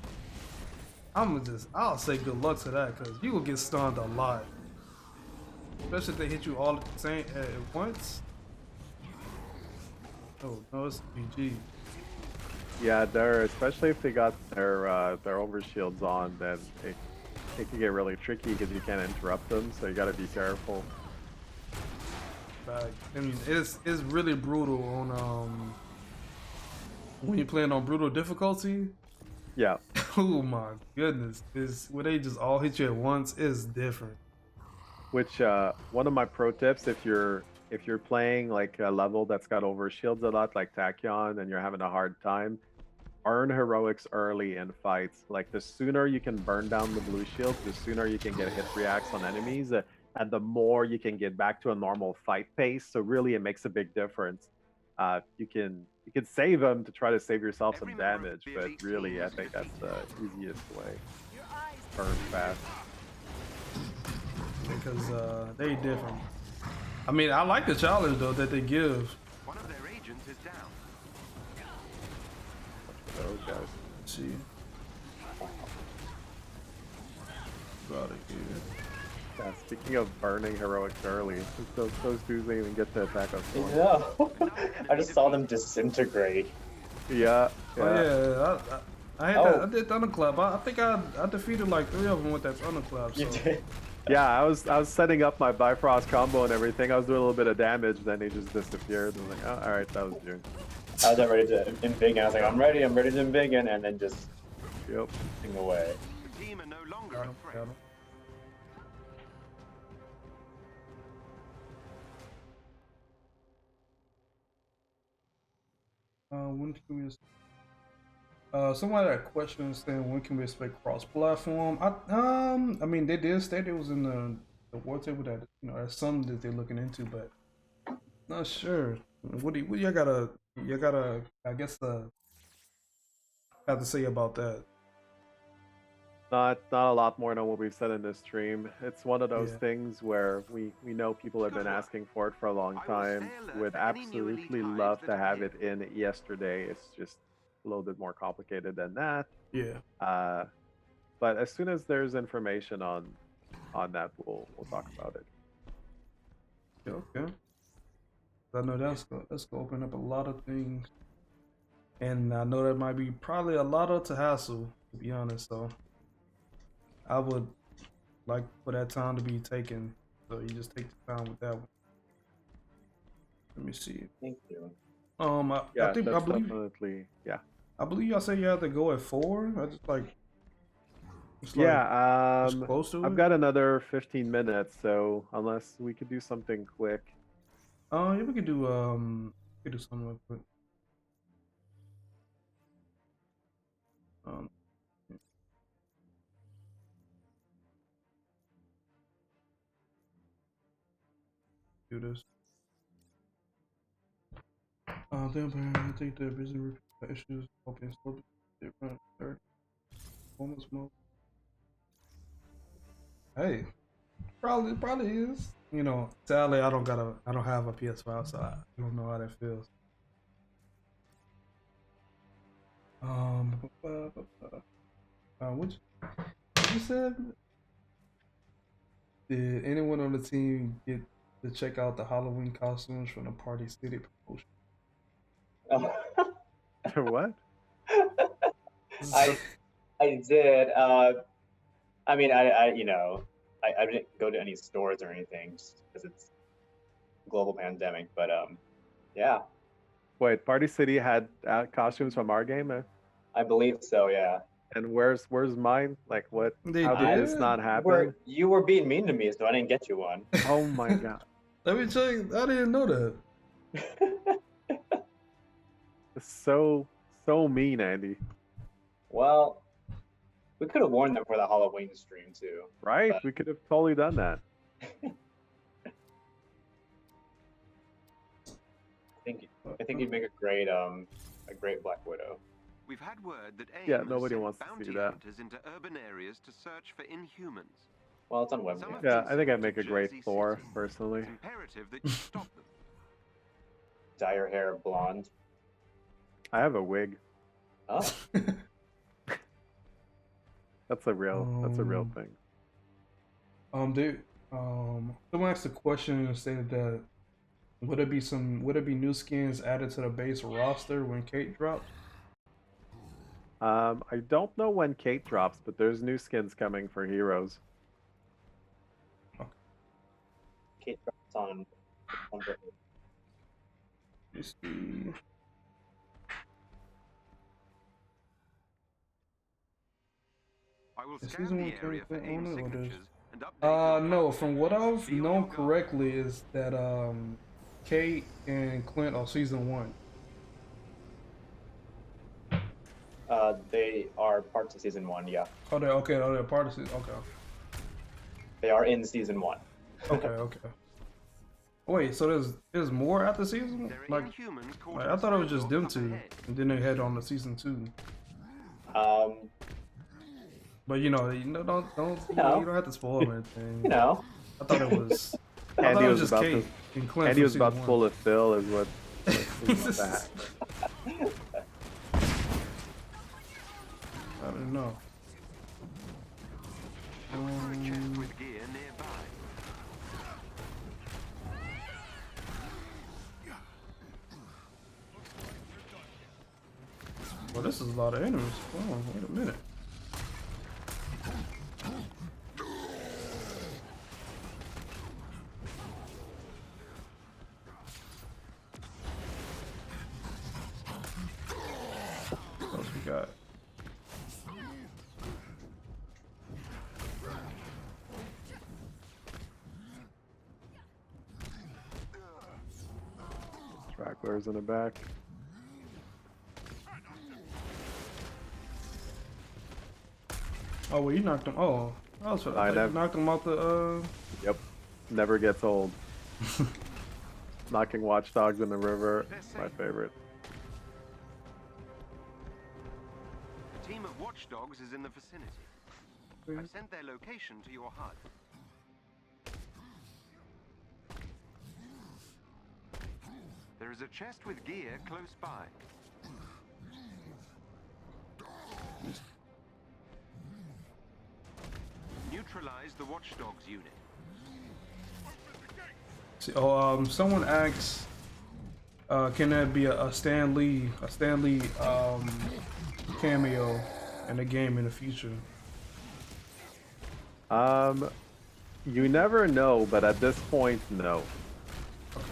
I'll say good luck to that because you will get stunned a lot. Especially if they hit you all at the same at once. Oh no, it's PG. Yeah, especially if they got their overshields on, then it can get really tricky because you can't interrupt them, so you gotta be careful. And it's really brutal on when you're playing on brutal difficulty. Yeah. Oh my goodness, when they just all hit you at once is different. Which one of my pro tips, if you're playing like a level that's got overshields a lot, like Tachyon, and you're having a hard time, earn heroics early in fights. Like the sooner you can burn down the blue shields, the sooner you can get hit reacts on enemies, and the more you can get back to a normal fight pace. So really, it makes a big difference. You can save them to try to save yourself some damage, but really, I think that's the easiest way. Burn fast. Because they different. I mean, I like the challenge though that they give. One of their agents is down. Those guys. Let's see. Out of here. Yeah, speaking of burning heroics early, those dudes didn't even get to attack us. No. I just saw them disintegrate. Yeah. Oh yeah, I did Thunderclap. I think I defeated like 3 of them with that Thunderclap. So. You did. Yeah, I was setting up my Bifrost combo and everything. I was doing a little bit of damage, then he just disappeared. I was like, oh, all right, that was June. I was ready to embiggen. I was like, I'm ready to embiggen, and then just thing away. The team are no longer a threat. When can we? Somebody had a question saying when can we expect cross-platform? I mean they did state it was in the war table that that's something that they're looking into, but not sure. What do you gotta I guess have to say about that? Not a lot more than what we've said in this stream. It's one of those things where we know people have been asking for it for a long time. Would absolutely love to have it in yesterday. It's just a little bit more complicated than that. Yeah. But as soon as there's information on that, we'll talk about it. Okay. I know that's gonna open up a lot of things, and I know that might be probably a lot of to hassle, to be honest. So I would like for that time to be taken, so you just take the time with that one. Let me see. Thank you. I think that's definitely I believe y'all said you have to go at 4. I just like. Close to I've got another 15 minutes, so unless we could do something quick. Yeah, we could do something real quick. Do this. I think they're busy with issues, hoping still different third performance mode. Hey, probably is. Sadly I don't have a PS5, so I don't know how that feels. What you said? Did anyone on the team get to check out the Halloween costumes from the Party City promotion? What? I did. I mean, I didn't go to any stores or anything just because it's a global pandemic. But yeah. Wait, Party City had costumes from our game? I believe so. Yeah. And where's mine? Like what? How did this not happen? You were being mean to me, so I didn't get you one. Oh my god. Let me check. I didn't know that. It's so mean, Andy. Well, We could have warned them for the Halloween stream too. Right? But We could have totally done that. I think you'd make a great Black Widow. We've had word that AIM Yeah, has nobody sent wants to bounty see that. hunters into urban areas to search for Inhumans. Well, it's on web. Some have Yeah, been I think I'd sent make to a great Jersey Thor, City. personally. It's imperative that you stop them. Dye your hair blonde. I have a wig. Oh, That's a real thing. Dude, someone asked a question and stated that would it be new skins added to the base roster when Kate drops? I don't know when Kate drops, but there's new skins coming for heroes. Kate drops on. Let's see. I will Is scan season the one area for character AIM on it, or does- signatures and update your No, contact from what I've Be on known your guard. correctly is that Kate and Clint are season 1. They are parts of season 1. Yeah, Oh, they're okay. Oh, they're part of season. Okay, they are in season 1. okay. Wait, so there's more after season? There are Like, Inhumans caught like in I thought it was the just sidewalk them up two, ahead. and then they head on to season 2. But you don't you don't have to spoil anything. You know, I thought it was. I thought Andy it was was just about Kate to. and Clint. Andy from was about to season pull 1. a Phil, is what. Is that. I don't know. Look for a chest with gear nearby. Well, this is a lot of enemies. Oh, wait a minute. What else we got? Stragglers in the back. Oh, well, you knocked him. Oh, I was. I thought you knocked him out the. Yep. Never gets old. Knocking watchdogs in the river, my favorite. A team of watchdogs is in the vicinity. I've sent their location to your HUD. There is a chest with gear close by. Neutralize the watchdogs unit. See, someone asks, can there be a Stan Lee cameo in the game in the future? You never know, but at this point, no. Okay.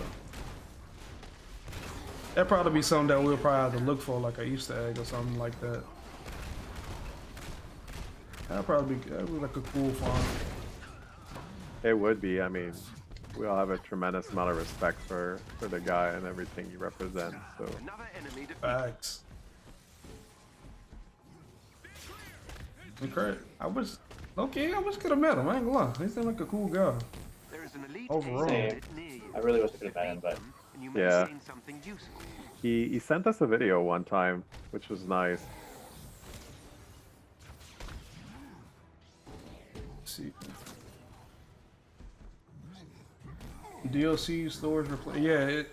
That'd probably be something that we'll probably have to look for, like an Easter egg or something like that. That'd be like a cool find. It would be. I mean, we all have a tremendous amount of respect for the guy and everything he represents. So. Another enemy defeated. Facts. Okay, I wish could have met him. I ain't gonna lie. He seemed like a cool guy. There is an elite Overall. unit near you. I really wish I could have met him, but And you may Yeah. gain something useful. He sent us a video one time, which was nice. Let's see. DLC stores replay.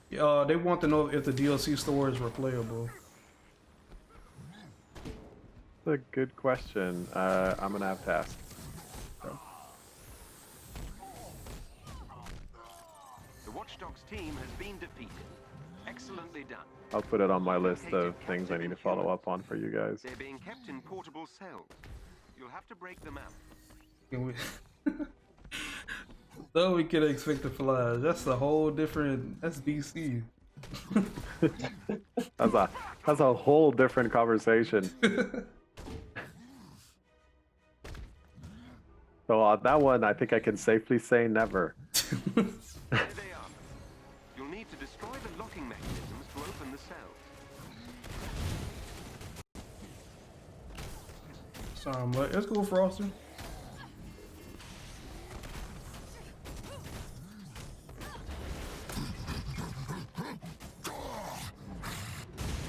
Yeah, they want to know if the DLC stores were playable. That's a good question. I'm gonna have to ask. The Watchdogs team has been defeated. Excellently done. I'll put it on my list of things I need to follow up on for you guys. They're being kept in portable cells. You'll have to break them out. Can we? Though we could expect the Flash. That's a whole different. That's DC. That's a whole different conversation. So on that one, I think I can safely say never. There they are. You'll need to destroy the locking mechanisms to open the cells. Sorry, I'm late. Let's go, Frosty.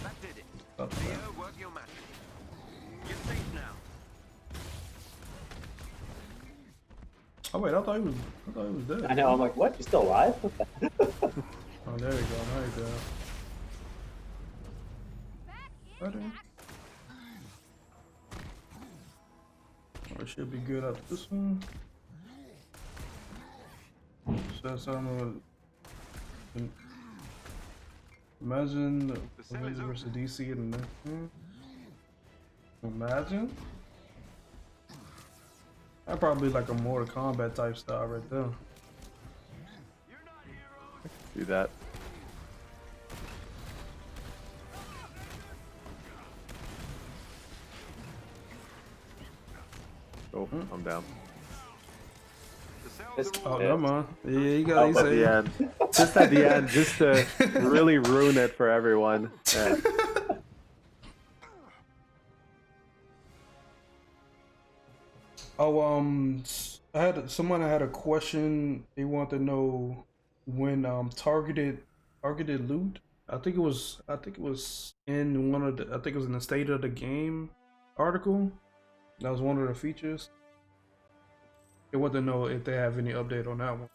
That did it. Stop that. Leo, work your magic. You're safe now. Oh wait, I thought he was dead. I know. I'm like, what? You still alive? What the- Oh, there you go. There you go. Right there. Oh, it should be good after this one. So that's imagine Avengers versus DC in the next one. Imagine. That probably like a Mortal Kombat type style right there. See that? Oh, I'm down. This- Oh, come on. Yeah, you got. Oh, He at the said. end. Just at the end, just to really ruin it for everyone. Yeah. Oh, someone had a question. They want to know when targeted loot. I think it was in one of the. I think it was in the State of the Game article. That was one of the features. They want to know if they have any update on that one.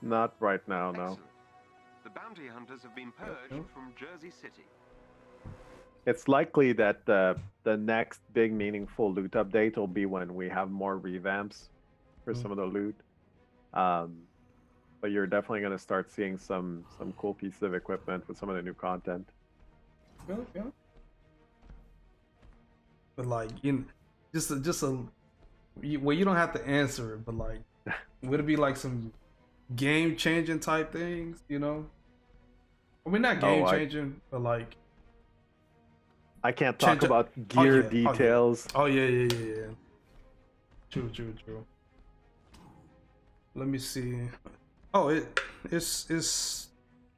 Not right now, no. Excellent. The bounty hunters have been purged from Jersey City. It's likely that the next big meaningful loot update will be when we have more revamps for some of the loot. But you're definitely going to start seeing some cool pieces of equipment with some of the new content. Yeah. But like, just a well, you don't have to answer it, but like, would it be like some game changing type things? You know, I mean, not game changing, but like. I can't talk about gear details. Oh yeah. True. Let me see. Oh, it's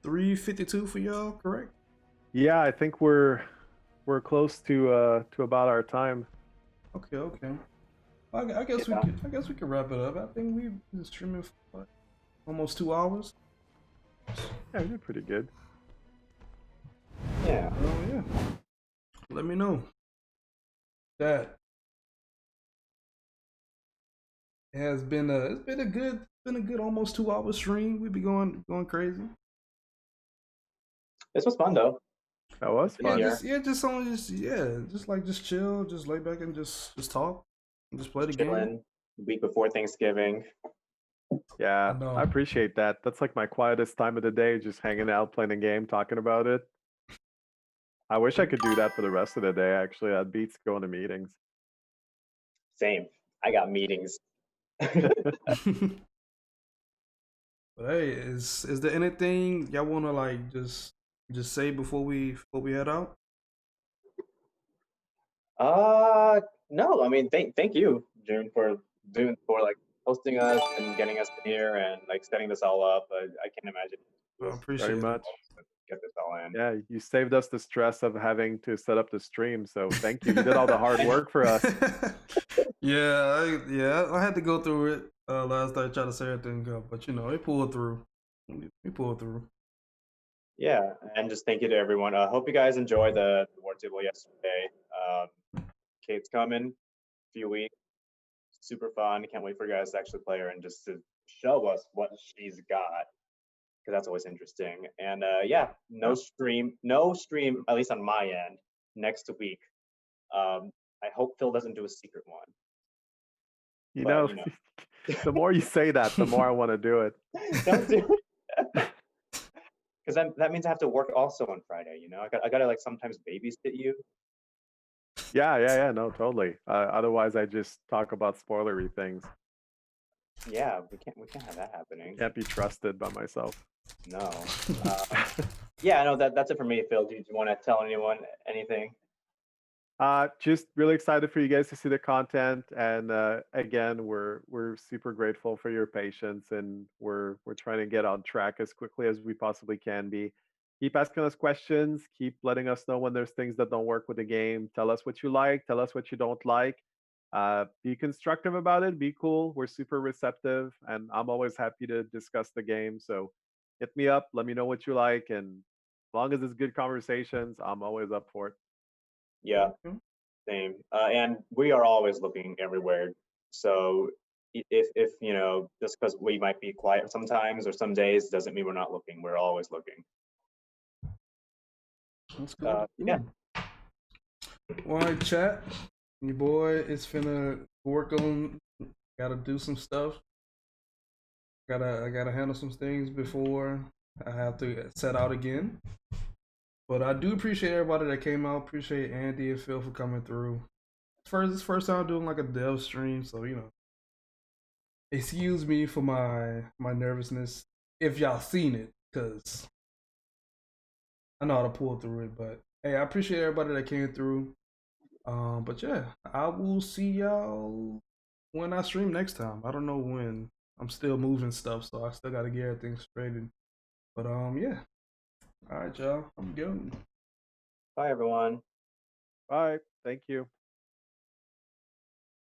3:52 for y'all, correct? Yeah, I think we're close to about our time. Okay. I guess we can wrap it up. I think we've been streaming for what, almost 2 hours. Yeah, we did pretty good. Yeah. Oh yeah. Let me know. That it has been it's been a good almost 2 hour stream. We be going crazy. This was fun though. That was fun. Just chill, just lay back and just talk, and just play the game. Week before Thanksgiving. Yeah, I appreciate that. That's like my quietest time of the day, just hanging out, playing a game, talking about it. I wish I could do that for the rest of the day, actually. That beats going to meetings. Same. I got meetings. But hey, is there anything y'all wanna like just say before we head out? No. I mean, thank you, June, for like hosting us and getting us here and like setting this all up. I can't imagine. I appreciate very it. much. Get this all in. Yeah, you saved us the stress of having to set up the stream, so thank you. You did all the hard work for us. Yeah, I had to go through it last night, try to say everything up, but you know, it pulled through. We pulled through. Yeah, and just thank you to everyone. Hope you guys enjoyed the war table yesterday. Kate's coming, a few weeks. Super fun. Can't wait for you guys to actually play her and just to show us what she's got, because that's always interesting. And yeah, no stream, at least on my end, next week. I hope Phil doesn't do a secret one. You know, the more you say that, the more I want to do it. Don't do it. Because that means I have to work also on Friday. You know, I gotta like sometimes babysit you. Yeah. No, totally. Otherwise, I just talk about spoilery things. Yeah, we can't have that happening. Can't be trusted by myself. No. Yeah, no. That's it for me, Phil. Do you want to tell anyone anything? Just really excited for you guys to see the content, and again, we're super grateful for your patience, and we're trying to get on track as quickly as we possibly can be. Keep asking us questions, keep letting us know when there's things that don't work with the game. Tell us what you like, tell us what you don't like. Be constructive about it. Be cool. We're super receptive, and I'm always happy to discuss the game. So hit me up. Let me know what you like, and as long as it's good conversations, I'm always up for it. Yeah, same. And we are always looking everywhere. So if you know, just because we might be quiet sometimes or some days doesn't mean we're not looking. We're always looking. That's good. Yeah. All right, chat. Your boy is finna work on. Gotta do some stuff. I gotta handle some things before I have to set out again. But I do appreciate everybody that came out. Appreciate Andy and Phil for coming through. This first time doing like a dev stream, so you know. Excuse me for my nervousness if y'all seen it, cause I know how to pull through it. But hey, I appreciate everybody that came through. But yeah, I will see y'all when I stream next time. I don't know when. I'm still moving stuff, so I still gotta get everything straightened. But yeah. All right, y'all. I'm going. Bye, everyone. Bye. Thank you.